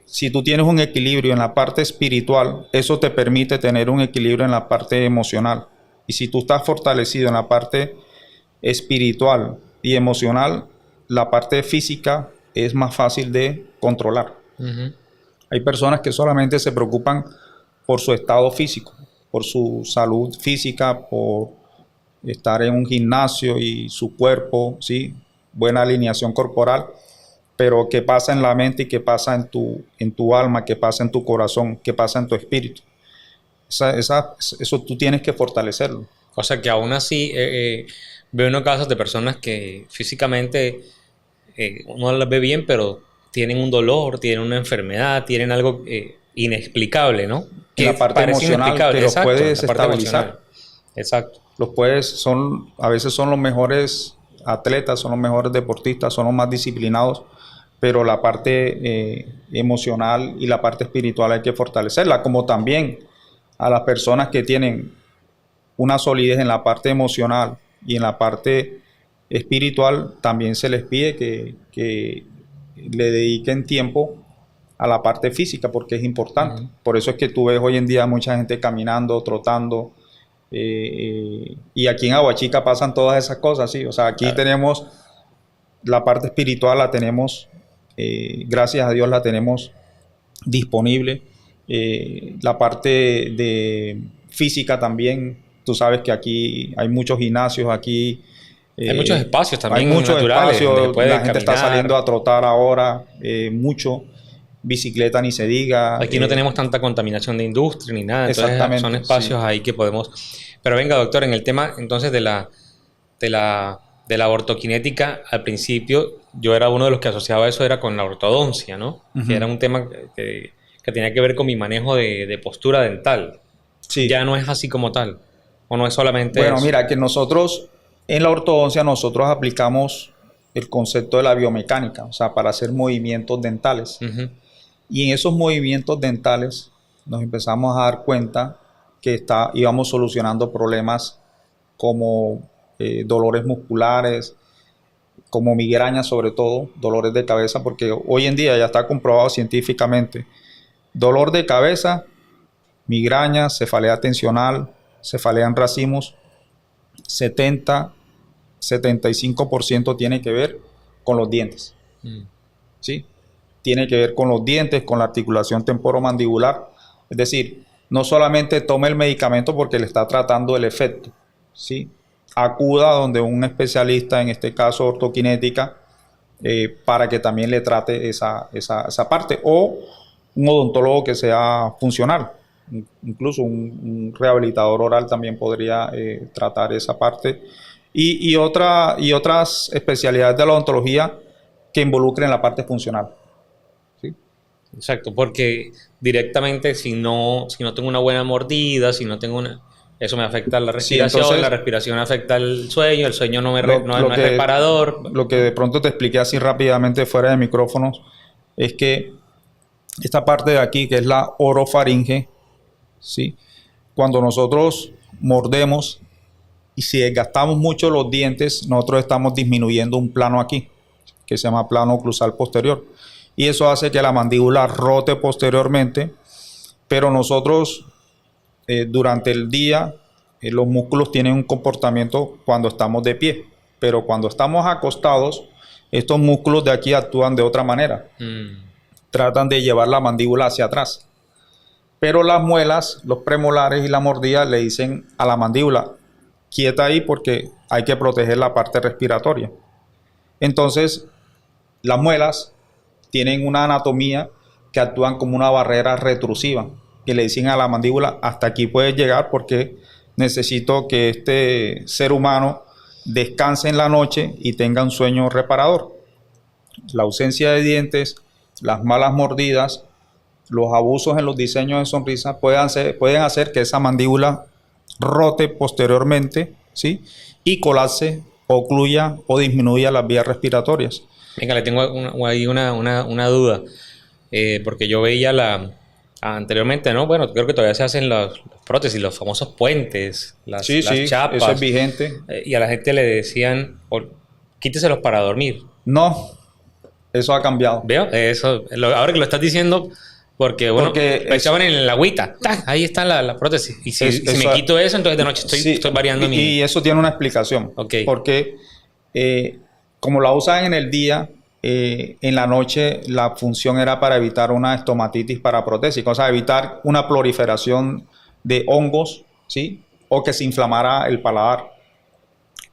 si tú tienes un equilibrio en la parte espiritual, eso te permite tener un equilibrio en la parte emocional. Y si tú estás fortalecido en la parte espiritual y emocional, la parte física es más fácil de controlar. Hay personas que solamente se preocupan por su estado físico, por su salud física, por estar en un gimnasio y su cuerpo, ¿sí? Buena alineación corporal, pero qué pasa en la mente y qué pasa en tu alma, qué pasa en tu corazón, qué pasa en tu espíritu. Eso tú tienes que fortalecerlo. O sea que aún así veo unos casos de personas que físicamente uno las ve bien, pero tienen un dolor, tienen una enfermedad, tienen algo inexplicable, ¿no? Que la parte emocional que los puedes estabilizar. Exacto. A veces son los mejores atletas, son los mejores deportistas, son los más disciplinados, pero la parte emocional y la parte espiritual hay que fortalecerla, como también a las personas que tienen una solidez en la parte emocional y en la parte espiritual, también se les pide que le dediquen tiempo a la parte física, porque es importante. Por eso es que tú ves hoy en día mucha gente caminando, trotando, y aquí en Aguachica pasan todas esas cosas, ¿sí? O sea, aquí tenemos la parte espiritual, la tenemos, gracias a Dios la tenemos disponible. La parte de física también, tú sabes que aquí hay muchos gimnasios, aquí hay muchos espacios también. Hay muchos naturales, espacios, la gente está saliendo a trotar ahora, mucho. Bicicleta ni se diga. Aquí no tenemos tanta contaminación de industria ni nada. Entonces son espacios ahí que podemos... Pero venga, doctor, en el tema entonces de la ortoquinética, al principio yo era uno de los que asociaba eso era con la ortodoncia, ¿no? Que era un tema que que tenía que ver con mi manejo de postura dental. Sí. Ya no es así como tal. O no es solamente Bueno, eso. mira, que nosotros en la ortodoncia nosotros aplicamos el concepto de la biomecánica, o sea, para hacer movimientos dentales. Ujú. Y en esos movimientos dentales nos empezamos a dar cuenta que íbamos solucionando problemas como dolores musculares, como migrañas sobre todo, dolores de cabeza, porque hoy en día ya está comprobado científicamente. Dolor de cabeza, migraña, cefalea tensional, cefalea en racimos, 75% tiene que ver con los dientes. ¿Sí? Tiene que ver con los dientes, con la articulación temporomandibular. Es decir, no solamente tome el medicamento porque le está tratando el efecto, ¿sí? Acuda donde un especialista, en este caso ortoquinética, para que también le trate esa parte, o un odontólogo que sea funcional. Incluso un rehabilitador oral también podría tratar esa parte. Y otras especialidades de la odontología que involucren la parte funcional. ¿Sí? Exacto, porque directamente si no tengo una buena mordida, si no tengo una... Eso me afecta la respiración, Sí, entonces, la respiración afecta el sueño no es lo que, reparador. Lo que de pronto te expliqué así rápidamente fuera de micrófonos es que esta parte de aquí, que es la orofaringe, ¿sí? Cuando nosotros mordemos y si desgastamos mucho los dientes, nosotros estamos disminuyendo un plano aquí, que se llama plano oclusal posterior. Y eso hace que la mandíbula rote posteriormente, pero nosotros durante el día los músculos tienen un comportamiento cuando estamos de pie, pero cuando estamos acostados, estos músculos de aquí actúan de otra manera. Tratan de llevar la mandíbula hacia atrás. Pero las muelas, los premolares y la mordida le dicen a la mandíbula, quieta ahí porque hay que proteger la parte respiratoria. Entonces, las muelas tienen una anatomía que actúan como una barrera retrusiva, que le dicen a la mandíbula, hasta aquí puedes llegar porque necesito que este ser humano descanse en la noche y tenga un sueño reparador. La ausencia de dientes, las malas mordidas, los abusos en los diseños de sonrisa pueden hacer que esa mandíbula rote posteriormente, ¿sí? Y colapse, ocluya o disminuya las vías respiratorias. Venga, le tengo ahí una duda, porque yo veía anteriormente, ¿no? Bueno, creo que todavía se hacen las prótesis, los famosos puentes, las chapas. Eso es vigente. Y a la gente le decían, quíteselos para dormir. No, eso ha cambiado. ¿Veo? Ahora que lo estás diciendo, porque lo echaban en la agüita. ¡Tac! Ahí está la prótesis. Y si me quito eso, entonces de noche estoy variando mi... Y eso tiene una explicación. Okay. Porque como la usan en el día, en la noche la función era para evitar una estomatitis paraprótica, o sea, evitar una proliferación de hongos, ¿sí? O que se inflamara el paladar.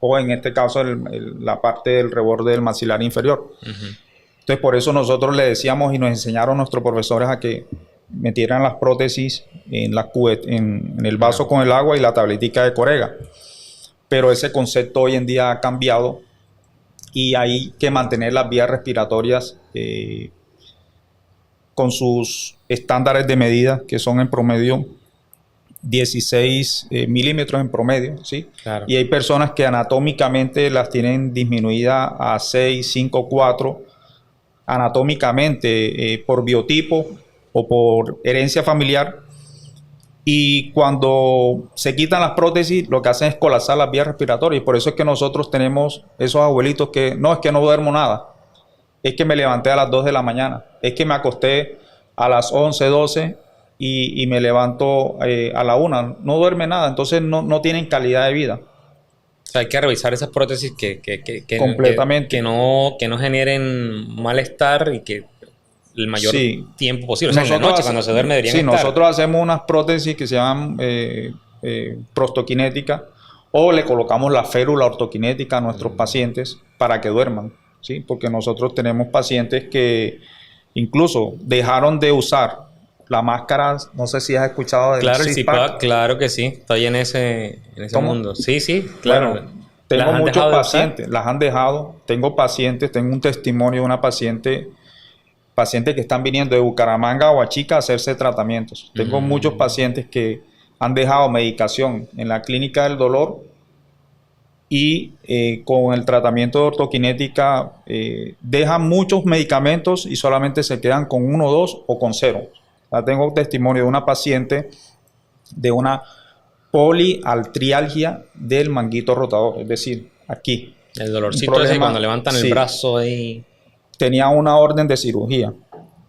O en este caso la parte del reborde del maxilar inferior. Entonces por eso nosotros le decíamos y nos enseñaron nuestros profesores a que metieran las prótesis en el vaso con el agua y la tabletica de corega. Pero ese concepto hoy en día ha cambiado y hay que mantener las vías respiratorias con sus estándares de medida, que son en promedio 16 milímetros en promedio, ¿sí? Claro. Y hay personas que anatómicamente las tienen disminuida a 6, 5, 4, anatómicamente por biotipo o por herencia familiar. Y cuando se quitan las prótesis, lo que hacen es colapsar las vías respiratorias. Y por eso es que nosotros tenemos esos abuelitos que no es que no duermo nada, es que me levanté a las 2 de la mañana, es que me acosté a las 11, 12 y me levanto a la 1. No duerme nada, entonces no tienen calidad de vida. O sea, hay que revisar esas prótesis que no generen malestar y que el mayor tiempo posible. O sea, en la noche, cuando se duerme, deberían estar. Nosotros hacemos unas prótesis que se llaman prostoquinética, o le colocamos la férula ortoquinética a nuestros pacientes para que duerman, ¿sí? Porque nosotros tenemos pacientes que incluso dejaron de usar la máscara. No sé si has escuchado del Claro, el CPAP, claro que sí. Estoy en ese mundo. Sí, claro. Bueno, tengo muchos pacientes, las han dejado. Tengo un testimonio de una paciente pacientes que están viniendo de Bucaramanga o Achica a hacerse tratamientos. Tengo muchos pacientes que han dejado medicación en la clínica del dolor y con el tratamiento de ortoquinética dejan muchos medicamentos y solamente se quedan con 1, 2 o con 0. Tengo testimonio de una paciente de una poliartrialgia del manguito rotador, es decir, aquí. El dolorcito ese cuando levantan el brazo ahí. Tenía una orden de cirugía,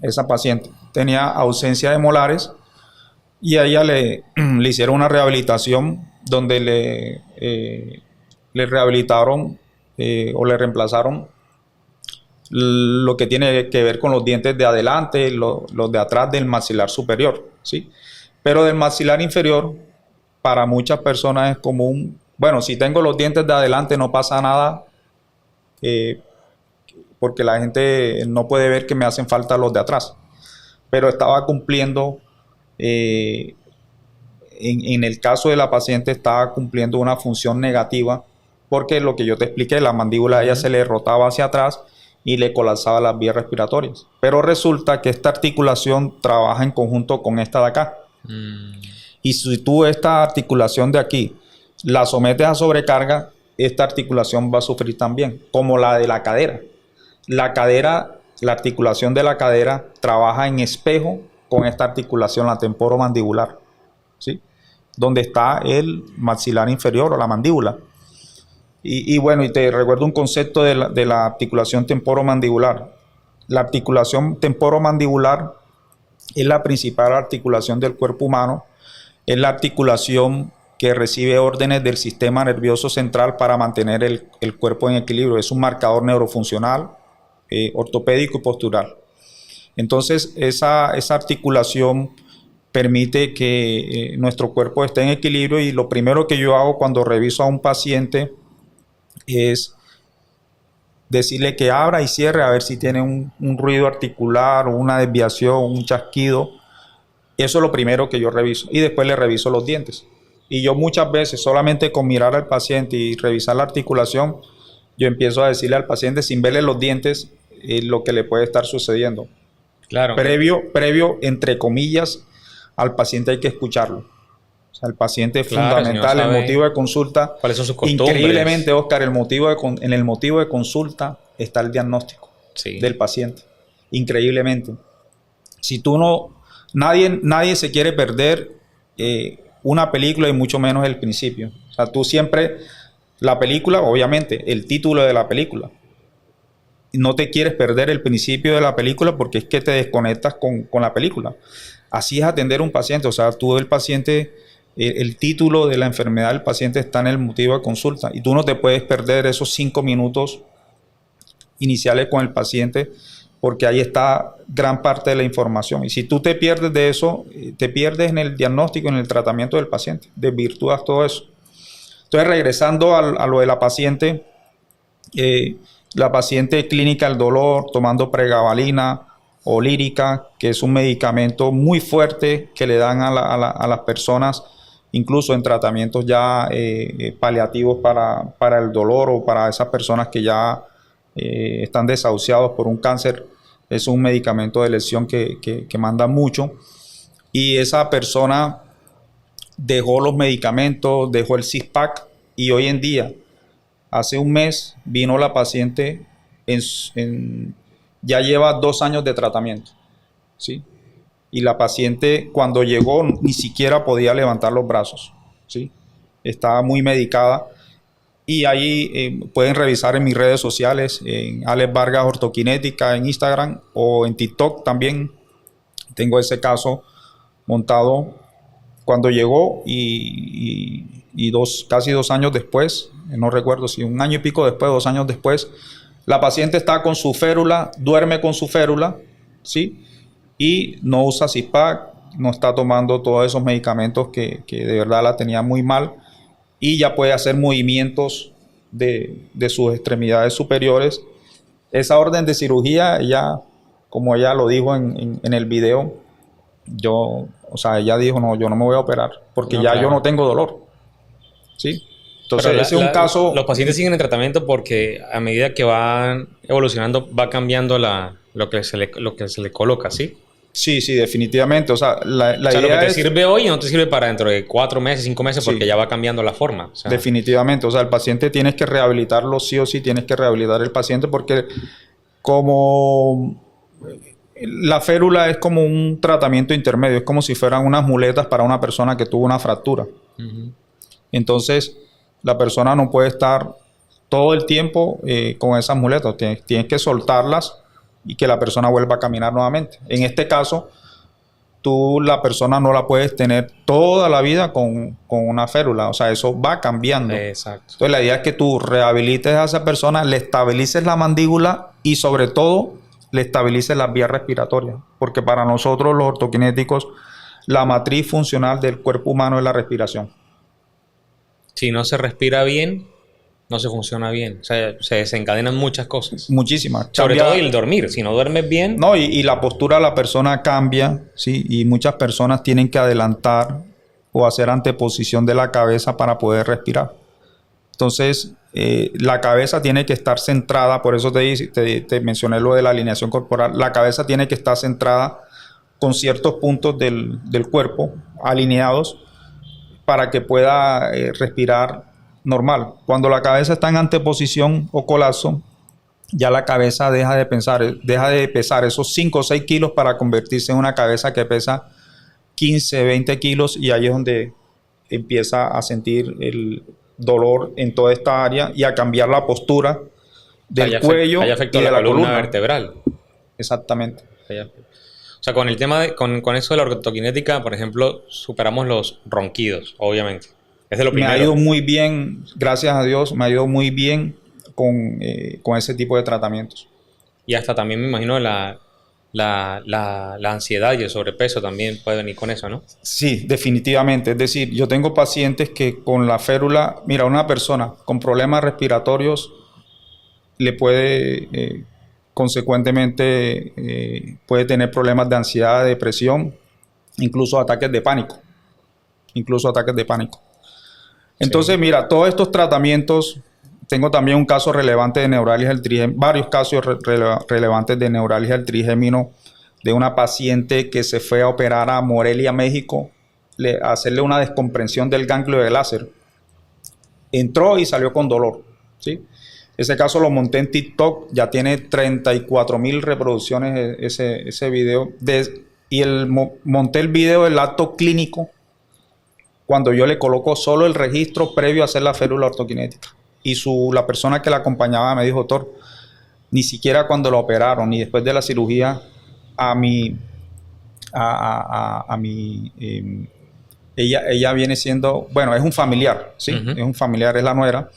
esa paciente. Tenía ausencia de molares y a ella le hicieron una rehabilitación donde le rehabilitaron o le reemplazaron lo que tiene que ver con los dientes de adelante, los de atrás del maxilar superior, ¿sí? Pero del maxilar inferior, para muchas personas es común, bueno, si tengo los dientes de adelante no pasa nada, porque la gente no puede ver que me hacen falta los de atrás. Pero estaba cumpliendo, en el caso de la paciente, estaba cumpliendo una función negativa, porque lo que yo te expliqué, la mandíbula a ella se le rotaba hacia atrás y le colapsaba las vías respiratorias. Pero resulta que esta articulación trabaja en conjunto con esta de acá. Y si tú esta articulación de aquí la sometes a sobrecarga, esta articulación va a sufrir también, como la de la cadera. La articulación de la cadera trabaja en espejo con esta articulación, la temporomandibular, ¿sí? Donde está el maxilar inferior o la mandíbula. Y bueno, y te recuerdo un concepto de la articulación temporomandibular. La articulación temporomandibular es la principal articulación del cuerpo humano. Es la articulación que recibe órdenes del sistema nervioso central para mantener el cuerpo en equilibrio. Es un marcador neurofuncional, ortopédico y postural. Entonces, esa articulación permite que nuestro cuerpo esté en equilibrio, y lo primero que yo hago cuando reviso a un paciente es decirle que abra y cierre a ver si tiene un ruido articular o una desviación, un chasquido. Eso es lo primero que yo reviso, y después le reviso los dientes. Y yo muchas veces, solamente con mirar al paciente y revisar la articulación, yo empiezo a decirle al paciente, sin verle los dientes, lo que le puede estar sucediendo. Claro. Previo, entre comillas, al paciente hay que escucharlo. O sea, el paciente es fundamental, el motivo de consulta. ¿Cuáles son sus costumbres? Increíblemente, Oscar, en el motivo de consulta está el diagnóstico del paciente. Increíblemente. Si tú no... Nadie se quiere perder una película, y mucho menos el principio. O sea, tú siempre... La película, obviamente, el título de la película. No te quieres perder el principio de la película, porque es que te desconectas con la película. Así es atender a un paciente. O sea, tú el paciente... El título de la enfermedad del paciente está en el motivo de consulta, y tú no te puedes perder esos 5 minutos iniciales con el paciente, porque ahí está gran parte de la información. Y si tú te pierdes de eso, te pierdes en el diagnóstico, en el tratamiento del paciente, desvirtúas todo eso. Entonces, regresando a lo de la paciente clínica del dolor, tomando pregabalina o lírica, que es un medicamento muy fuerte que le dan a las personas, incluso en tratamientos ya paliativos para el dolor, o para esas personas que ya están desahuciados por un cáncer. Es un medicamento de lesión que manda mucho, y esa persona dejó los medicamentos, dejó el CISPAC, y hoy en día, hace un mes, vino la paciente, ya lleva 2 años de tratamiento, ¿sí? Y la paciente, cuando llegó, ni siquiera podía levantar los brazos, ¿sí? Estaba muy medicada. Y ahí pueden revisar en mis redes sociales, en Alex Vargas Ortoquinética en Instagram, o en TikTok también. Tengo ese caso montado cuando llegó, y casi 2 años después, no recuerdo si 1 año y pico después, 2 años después, la paciente está con su férula, duerme con su férula, ¿sí? Y no usa CISPAC, no está tomando todos esos medicamentos que de verdad la tenía muy mal, y ya puede hacer movimientos de sus extremidades superiores. Esa orden de cirugía, ella, como ella lo dijo en el video, ella dijo, no, yo no me voy a operar, porque no, ya claro, yo no tengo dolor, ¿sí? Entonces, ese es un caso... Los pacientes siguen en tratamiento porque a medida que van evolucionando, va cambiando la lo que se le coloca, ¿sí? Sí, sí, definitivamente. O sea, la O sea, lo que idea te es... sirve hoy no te sirve para dentro de 4 meses, 5 meses, porque Sí. ya va cambiando la forma. O sea, Definitivamente, o sea, el paciente tienes que rehabilitarlo sí o sí, tienes que rehabilitar el paciente porque como la férula es como un tratamiento intermedio, es como si fueran unas muletas para una persona que tuvo una fractura. ujú. Entonces, la persona no puede estar todo el tiempo con esas muletas, tienes que soltarlas y que la persona vuelva a caminar nuevamente. En este caso, la persona no la puedes tener toda la vida con una férula, o sea, eso va cambiando. Exacto. Entonces la idea es que tú rehabilites a esa persona, le estabilices la mandíbula y sobre todo le estabilices las vías respiratorias, porque para nosotros los ortoquinéticos la matriz funcional del cuerpo humano es la respiración. Si no se respira bien, no se funciona bien. O sea, se desencadenan muchas cosas. Muchísimas. Sobre Cambia- todo el dormir. Si no duermes bien, No, y la postura de la persona cambia, ¿sí? Y muchas personas tienen que adelantar o hacer anteposición de la cabeza para poder respirar. Entonces, la cabeza tiene que estar centrada, por eso te mencioné lo de la alineación corporal, la cabeza tiene que estar centrada con ciertos puntos del cuerpo alineados para que pueda respirar normal. Cuando la cabeza está en anteposición o colapso, ya la cabeza deja de pesar esos 5 o 6 kilos para convertirse en una cabeza que pesa 15, 20 kilos y ahí es donde empieza a sentir el dolor en toda esta área y a cambiar la postura del cuello hay y efecto a de la la columna columna. vertebral. Exactamente. O sea, con el tema con eso de la ortoquinética, por ejemplo, superamos los ronquidos, obviamente. Es de lo Me ha primero. ido muy bien, gracias a Dios, me ha ido muy bien con ese tipo de tratamientos. Y hasta también me imagino la ansiedad y el sobrepeso también puede venir con eso, ¿no? Sí, definitivamente. Es decir, yo tengo pacientes que con la férula, mira, una persona con problemas respiratorios le puede, consecuentemente, puede tener problemas de ansiedad, de depresión, incluso ataques de pánico. Incluso ataques de pánico. Entonces, Sí. mira, todos estos tratamientos, tengo también un caso relevante de neuralgia del trigémino, varios casos relevantes de neuralgia del trigémino de una paciente que se fue a operar a Morelia, México, a hacerle una descomprensión del ganglio de láser. Entró y salió con dolor, ¿sí? Ese caso lo monté en TikTok, ya tiene 34,000 reproducciones ese video. Monté el video del acto clínico cuando yo le coloco solo el registro previo a hacer la férula ortoquinética. Y la persona que la acompañaba me dijo, doctor, ni siquiera cuando lo operaron, ni después de la cirugía, ella viene siendo, bueno, es un familiar, ¿sí? Uh-huh. Es un familiar, es la nuera.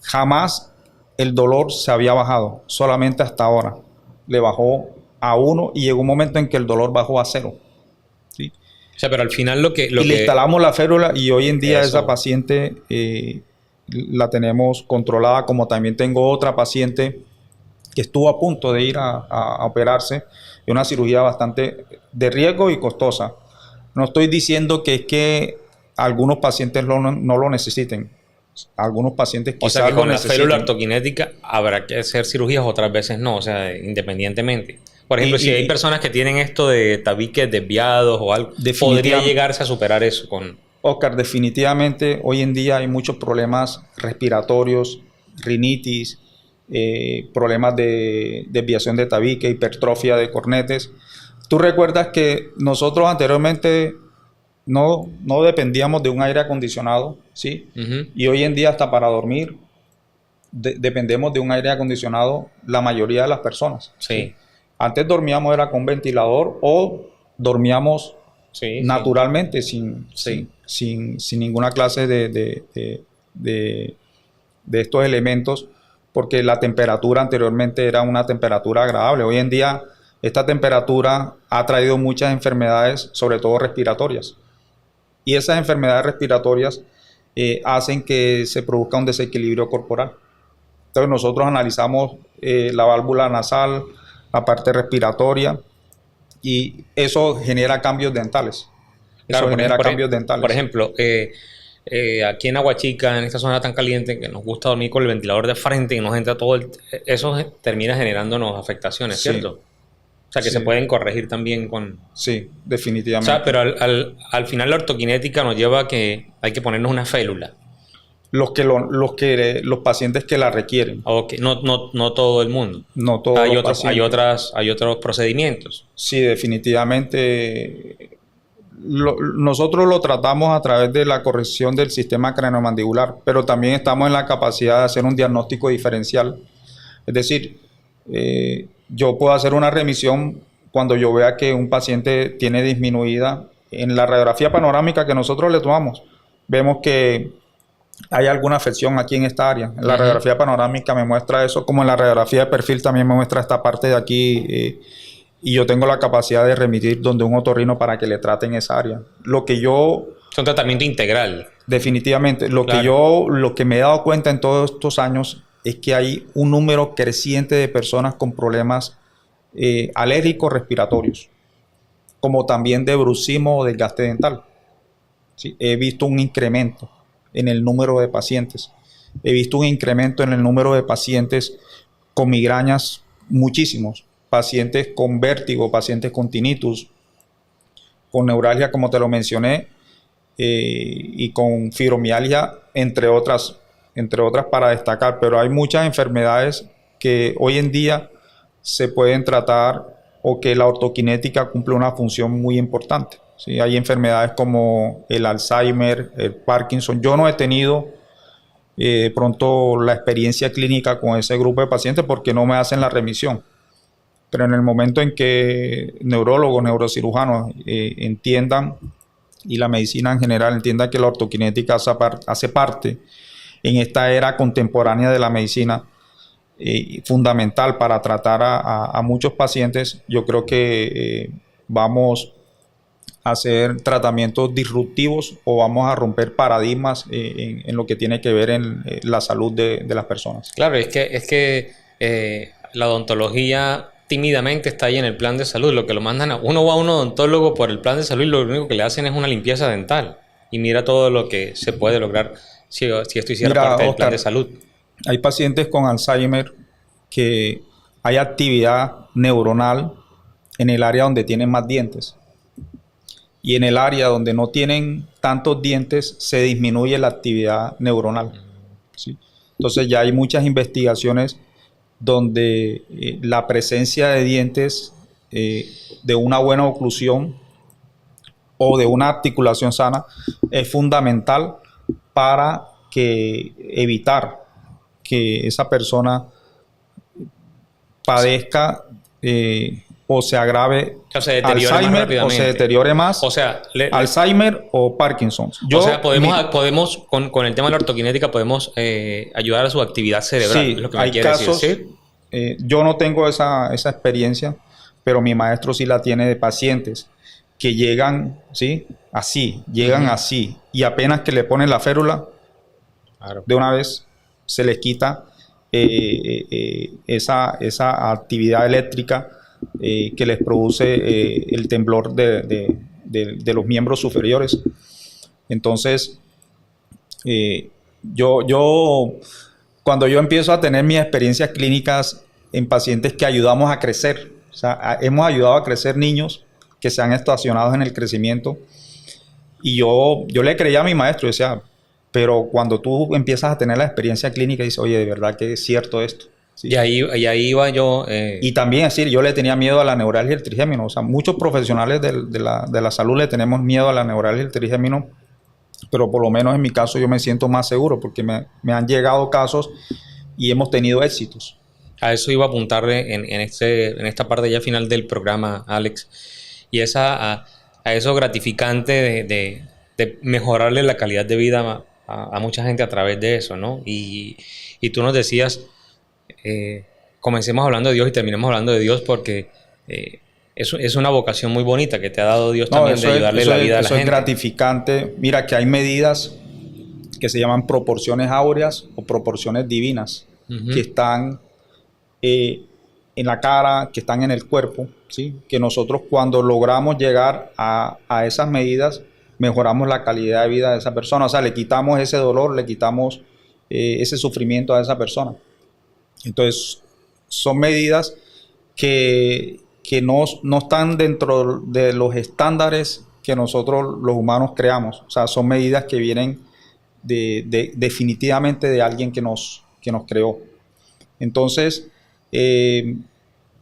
Jamás el dolor se había bajado, solamente hasta ahora. Le bajó a 1 y llegó un momento en que el dolor bajó a 0. ¿Sí? O sea, pero al final le instalamos la férula y hoy en día Eso. esa paciente la tenemos controlada, como también tengo otra paciente que estuvo a punto de ir a operarse, y una cirugía bastante de riesgo y costosa. No estoy diciendo que es que algunos pacientes no lo necesiten. Algunos pacientes quizás o sea, que con lo la férula necesiten. ortoquinética habrá que hacer cirugías, otras veces no, o sea, independientemente. Por ejemplo, si hay personas que tienen esto de tabiques desviados o algo, podría llegarse a superar eso con... Oscar, definitivamente hoy en día hay muchos problemas respiratorios, rinitis, problemas de desviación de tabique, hipertrofia de cornetes. Tú recuerdas que nosotros anteriormente no dependíamos de un aire acondicionado, ¿sí? Uh-huh. Y hoy en día hasta para dormir dependemos de un aire acondicionado la mayoría de las personas. Sí. Antes dormíamos era con ventilador o dormíamos naturalmente sin ninguna clase de estos elementos, porque la temperatura anteriormente era una temperatura agradable. Hoy en día esta temperatura ha traído muchas enfermedades, sobre todo respiratorias. Y esas enfermedades respiratorias hacen que se produzca un desequilibrio corporal. Entonces nosotros analizamos la válvula nasal, la parte respiratoria, y eso genera cambios dentales. Claro, Eso genera cambios dentales. Por ejemplo, aquí en Aguachica, en esta zona tan caliente, que nos gusta dormir con el ventilador de frente y nos entra todo eso termina generándonos afectaciones, Sí, ¿cierto? O sea, que se sí, pueden corregir también con... sí, O sea, definitivamente. pero al final la ortoquinética nos lleva a que hay que ponernos una félula. Los pacientes que la requieren, Ok, no todo el mundo. no todos los pacientes. Hay otros procedimientos. Sí, definitivamente. Nosotros lo tratamos a través de la corrección del sistema craneomandibular, pero también estamos en la capacidad de hacer un diagnóstico diferencial. Es decir, yo puedo hacer una remisión cuando yo vea que un paciente tiene disminuida en la radiografía panorámica que nosotros le tomamos. Vemos que hay alguna afección aquí en esta área. En la radiografía panorámica me muestra eso, como en la radiografía de perfil también me muestra esta parte de aquí. Y yo tengo la capacidad de remitir donde un otorrino para que le traten esa área. Lo que yo, Es un tratamiento integral. definitivamente, Claro. lo que me he dado cuenta en todos estos años es que hay un número creciente de personas con problemas alérgicos respiratorios, como también de bruxismo o desgaste dental. ¿Sí? He visto un incremento en el número de pacientes. He visto un incremento en el número de pacientes con migrañas, muchísimos. Pacientes con vértigo, pacientes con tinnitus, con neuralgia, como te lo mencioné, y con fibromialgia, entre otras para destacar. Pero hay muchas enfermedades que hoy en día se pueden tratar o que la ortoquinética cumple una función muy importante. ¿Sí? Hay enfermedades como el Alzheimer, el Parkinson. Yo no he tenido pronto la experiencia clínica con ese grupo de pacientes porque no me hacen la remisión. Pero en el momento en que neurólogos, neurocirujanos entiendan y la medicina en general entienda que la ortoquinética hace parte en esta era contemporánea de la medicina, fundamental para tratar a muchos pacientes, yo creo que vamos a hacer tratamientos disruptivos o vamos a romper paradigmas en lo que tiene que ver en la salud de las personas. Claro, es que la odontología tímidamente está ahí en el plan de salud. Lo que lo mandan uno va a un odontólogo por el plan de salud y lo único que le hacen es una limpieza dental. Y mira todo lo que se puede lograr si esto hiciera Mira, parte del plan Oscar, de salud. hay pacientes con Alzheimer que hay actividad neuronal en el área donde tienen más dientes. Y en el área donde no tienen tantos dientes se disminuye la actividad neuronal. ¿Sí? Entonces ya hay muchas investigaciones donde la presencia de dientes de una buena oclusión o de una articulación sana es fundamental para evitar que esa persona padezca o se agrave O se deteriore más Alzheimer o rápidamente. se deteriore más O sea, Alzheimer o Parkinson. podemos con el tema de la ortoquinética podemos ayudar a su actividad cerebral, Sí, es lo que me hay quiere casos, decir. yo no tengo esa experiencia, pero mi maestro sí la tiene de pacientes que llegan, ¿sí? Así, llegan así, y apenas que le ponen la férula, Claro. de una vez se les quita esa actividad eléctrica que les produce el temblor de los miembros superiores. Entonces, cuando yo empiezo a tener mis experiencias clínicas en pacientes que ayudamos a crecer, o sea, hemos ayudado a crecer niños que se han estacionado en el crecimiento, y yo le creía a mi maestro, decía, pero cuando tú empiezas a tener la experiencia clínica, dices, oye, de verdad que es cierto esto. ¿Sí? Y ahí iba yo. Y también, es decir, yo le tenía miedo a la neuralgia y el trigémino. O sea, muchos profesionales de la salud le tenemos miedo a la neuralgia y el trigémino, pero por lo menos en mi caso yo me siento más seguro porque me han llegado casos y hemos tenido éxitos. A eso iba a apuntarle en esta parte ya final del programa, Alex. Y es a eso gratificante de mejorarle la calidad de vida a mucha gente a través de eso, ¿no? Y tú nos decías, comencemos hablando de Dios y terminemos hablando de Dios porque es una vocación muy bonita que te ha dado Dios también de ayudarle la vida a la eso gente. es gratificante. Mira que hay medidas que se llaman proporciones áureas o proporciones divinas, que están en la cara, que están en el cuerpo, ¿sí? Que nosotros cuando logramos llegar a esas medidas mejoramos la calidad de vida de esa persona. O sea, le quitamos ese dolor, le quitamos ese sufrimiento a esa persona. Entonces, son medidas que no están dentro de los estándares que nosotros los humanos creamos. O sea, son medidas que vienen definitivamente de alguien que nos creó. Entonces,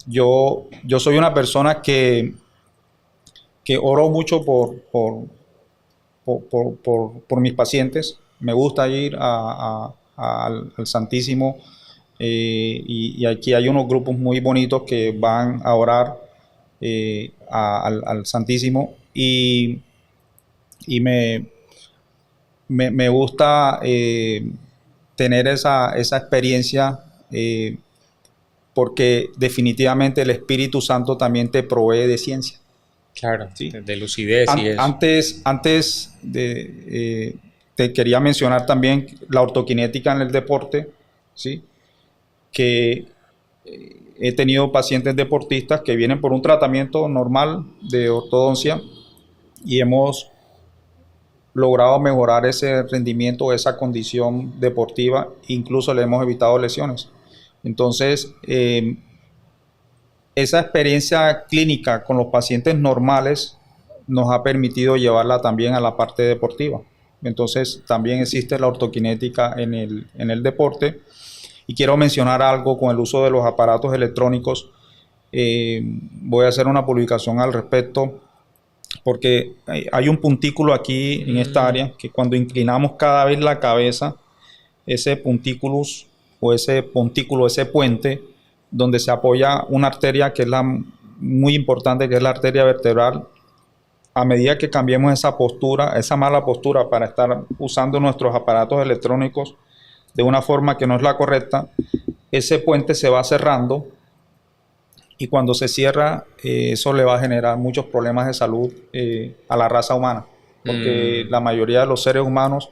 yo soy una persona que oro mucho por mis pacientes. Me gusta ir al Santísimo, y aquí hay unos grupos muy bonitos que van a orar al Santísimo, y me gusta tener esa experiencia, porque definitivamente el Espíritu Santo también te provee de ciencia. Claro, ¿sí? De lucidez y eso. Antes te quería mencionar también la ortoquinética en el deporte, ¿sí? Que he tenido pacientes deportistas que vienen por un tratamiento normal de ortodoncia y hemos logrado mejorar ese rendimiento, esa condición deportiva, incluso le hemos evitado lesiones. Entonces, esa experiencia clínica con los pacientes normales nos ha permitido llevarla también a la parte deportiva. Entonces, también existe la ortoquinética en el deporte. Y quiero mencionar algo con el uso de los aparatos electrónicos. Voy a hacer una publicación al respecto, porque hay un puntículo aquí en esta área que cuando inclinamos cada vez la cabeza, ese puntículus o ese pontículo, ese puente, donde se apoya una arteria que es muy importante, que es la arteria vertebral, a medida que cambiemos esa postura, esa mala postura para estar usando nuestros aparatos electrónicos de una forma que no es la correcta, ese puente se va cerrando, y cuando se cierra, eso le va a generar muchos problemas de salud a la raza humana, porque la mayoría de los seres humanos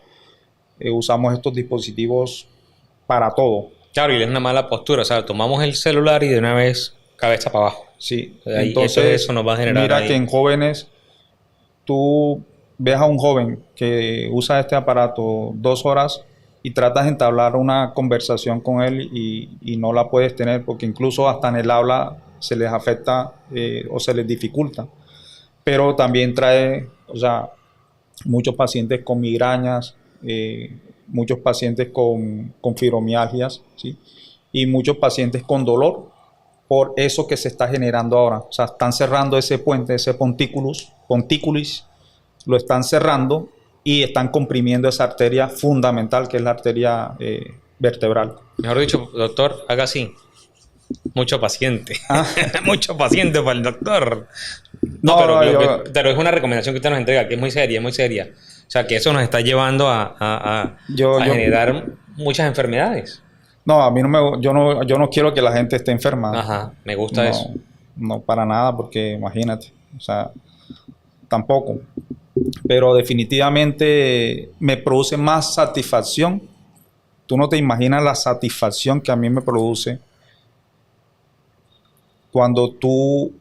usamos estos dispositivos para todo. Claro, y es una mala postura, o sea, tomamos el celular y de una vez cabeza para abajo. Sí, O sea, entonces eso nos va a generar mira ahí. que en jóvenes, tú ves a un joven que usa este aparato 2 horas y tratas de entablar una conversación con él y no la puedes tener, porque incluso hasta en el habla se les afecta o se les dificulta. Pero también trae, o sea, muchos pacientes con migrañas, muchos pacientes con fibromialgias, ¿sí? Y muchos pacientes con dolor por eso que se está generando ahora. O sea, están cerrando ese puente, ese pontículis, lo están cerrando y están comprimiendo esa arteria fundamental que es la arteria vertebral. Mejor dicho, doctor, haga así. Mucho paciente. Mucho paciente para el doctor. Pero es una recomendación que usted nos entrega, que es muy seria, muy seria. O sea, que eso nos está llevando a generar muchas enfermedades. No, a mí yo no quiero que la gente esté enferma. Ajá, me gusta eso. No, para nada, porque imagínate, o sea, tampoco. Pero definitivamente me produce más satisfacción. Tú no te imaginas la satisfacción que a mí me produce cuando tú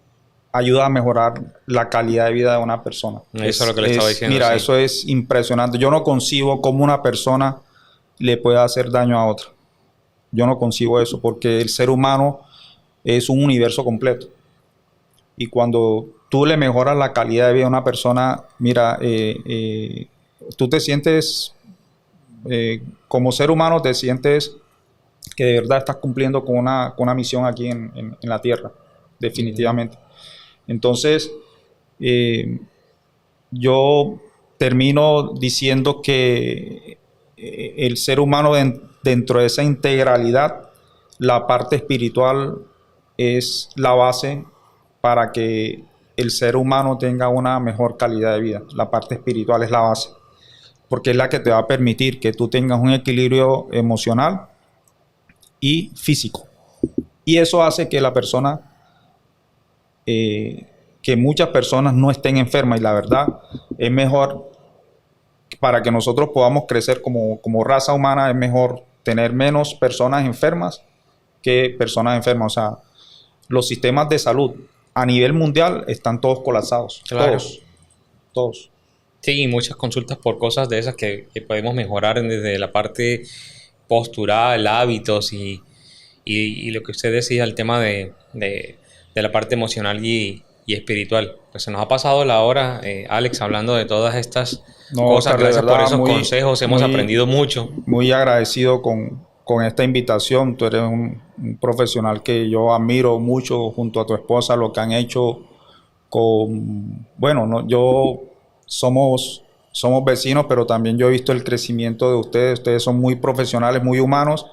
ayudas a mejorar la calidad de vida de una persona. Eso es lo que le estaba diciendo. Mira, sí. Eso es impresionante. Yo no concibo cómo una persona le puede hacer daño a otra. Yo no concibo eso, porque el ser humano es un universo completo. Y cuando tú le mejoras la calidad de vida a una persona, mira, tú te sientes, como ser humano, te sientes que de verdad estás cumpliendo con una misión aquí en la Tierra, definitivamente. Entonces, yo termino diciendo que el ser humano dentro de esa integralidad, la parte espiritual es la base para que el ser humano tenga una mejor calidad de vida. La parte espiritual es la base, porque es la que te va a permitir que tú tengas un equilibrio emocional y físico. Y eso hace que la persona, que muchas personas no estén enfermas, y la verdad es mejor, para que nosotros podamos crecer como raza humana, es mejor tener menos personas enfermas que personas enfermas. O sea, los sistemas de salud a nivel mundial están todos colapsados. Claro. Todos. Sí, y muchas consultas por cosas de esas que podemos mejorar desde la parte postural, hábitos y lo que usted decía, el tema de la parte emocional y espiritual. Pues se nos ha pasado la hora, Alex, hablando de todas estas No, cosas. Oscar, de Gracias por verdad, esos consejos, hemos aprendido mucho. Muy agradecido con esta invitación. Tú eres un profesional que yo admiro mucho junto a tu esposa, lo que han hecho bueno, no, somos vecinos, pero también yo he visto el crecimiento de ustedes. Ustedes son muy profesionales, muy humanos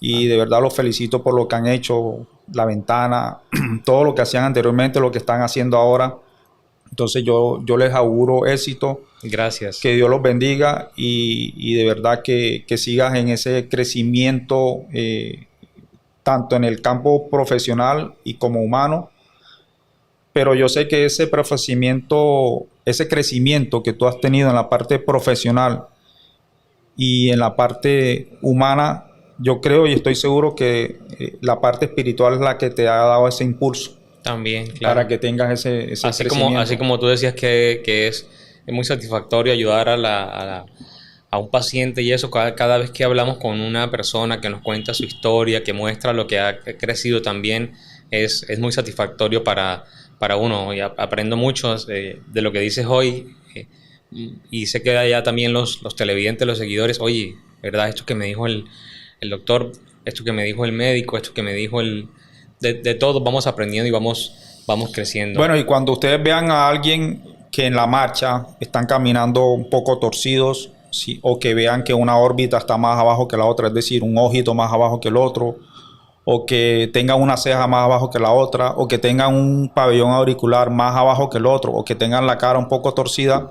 y de verdad los felicito por lo que han hecho, la ventana, todo lo que hacían anteriormente, lo que están haciendo ahora. Entonces yo les auguro éxito. Gracias. Que Dios los bendiga y de verdad que sigas en ese crecimiento tanto en el campo profesional y como humano. Pero yo sé que ese crecimiento que tú has tenido en la parte profesional y en la parte humana, yo creo y estoy seguro que la parte espiritual es la que te ha dado ese impulso. También, claro. Para que tengas ese crecimiento. Así como tú decías que es muy satisfactorio ayudar a un paciente y eso, cada vez que hablamos con una persona que nos cuenta su historia, que muestra lo que ha crecido también, es muy satisfactorio para uno. Y aprendo mucho de lo que dices hoy y sé que allá también los televidentes, los seguidores, oye, ¿verdad? Esto que me dijo el doctor, esto que me dijo el médico, esto que me dijo de todo, vamos aprendiendo y vamos creciendo. Bueno, y cuando ustedes vean a alguien que en la marcha están caminando un poco torcidos, ¿sí? O que vean que una órbita está más abajo que la otra, es decir, un ojito más abajo que el otro, o que tengan una ceja más abajo que la otra, o que tengan un pabellón auricular más abajo que el otro, o que tengan la cara un poco torcida,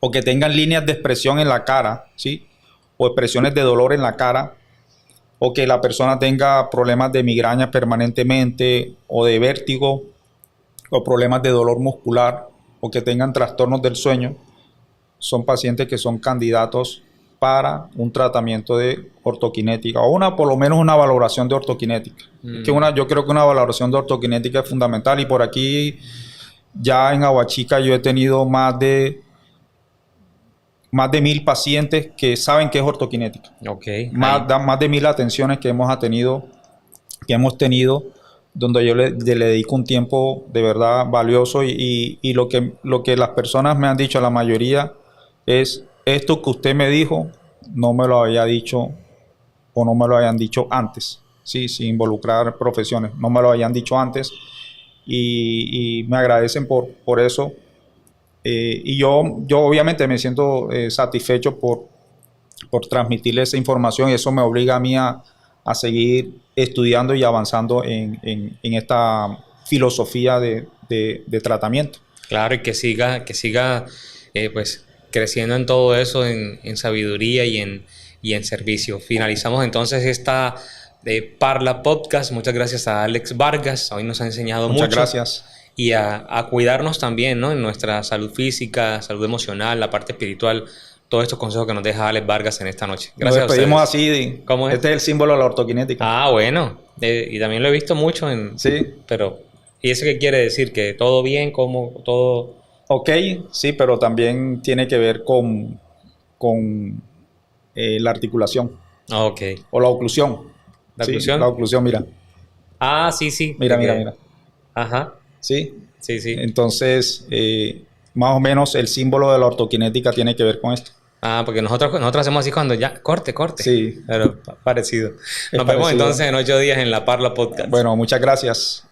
o que tengan líneas de expresión en la cara, ¿sí? O expresiones de dolor en la cara, o que la persona tenga problemas de migraña permanentemente, o de vértigo, o problemas de dolor muscular, o que tengan trastornos del sueño, son pacientes que son candidatos para un tratamiento de ortoquinética, o por lo menos una valoración de ortoquinética. Yo creo que una valoración de ortoquinética es fundamental, y por aquí ya en Aguachica yo he tenido más de 1,000 pacientes que saben que es ortoquinética. Okay. Más de 1,000 atenciones que hemos tenido, donde yo le dedico un tiempo de verdad valioso y lo que las personas me han dicho, la mayoría, es esto que usted me dijo, no me lo había dicho o no me lo habían dicho antes, ¿sí? Sin involucrar profesiones, no me lo habían dicho antes y me agradecen por eso. Y yo obviamente me siento satisfecho por transmitirle esa información, y eso me obliga a mí a seguir estudiando y avanzando en esta filosofía de tratamiento. Claro, y que siga pues creciendo en todo eso, en sabiduría y en servicio. Finalizamos entonces esta Parla Podcast. Muchas gracias a Alex Vargas, hoy nos ha enseñado mucho. Muchas gracias. Y a cuidarnos también, ¿no? En nuestra salud física, salud emocional, la parte espiritual, todos estos consejos que nos deja Alex Vargas en esta noche. Gracias. Nos despedimos así. ¿Cómo es? Este es el símbolo de la ortoquinética. Ah, bueno. Y también lo he visto mucho Sí. Pero, ¿y eso qué quiere decir? ¿Que todo bien? ¿Cómo? ¿Todo? Ok, sí, pero también tiene que ver con la articulación. Ah, ok. O la oclusión. ¿La sí, oclusión? La oclusión, mira. Ah, sí. Mira. Ajá. Sí. Sí. Entonces, más o menos el símbolo de la ortoquinética tiene que ver con esto. Ah, porque nosotros hacemos así cuando ya... Corte. Sí. Pero parecido. Nos vemos entonces en 8 días en la Parla Podcast. Bueno, muchas gracias.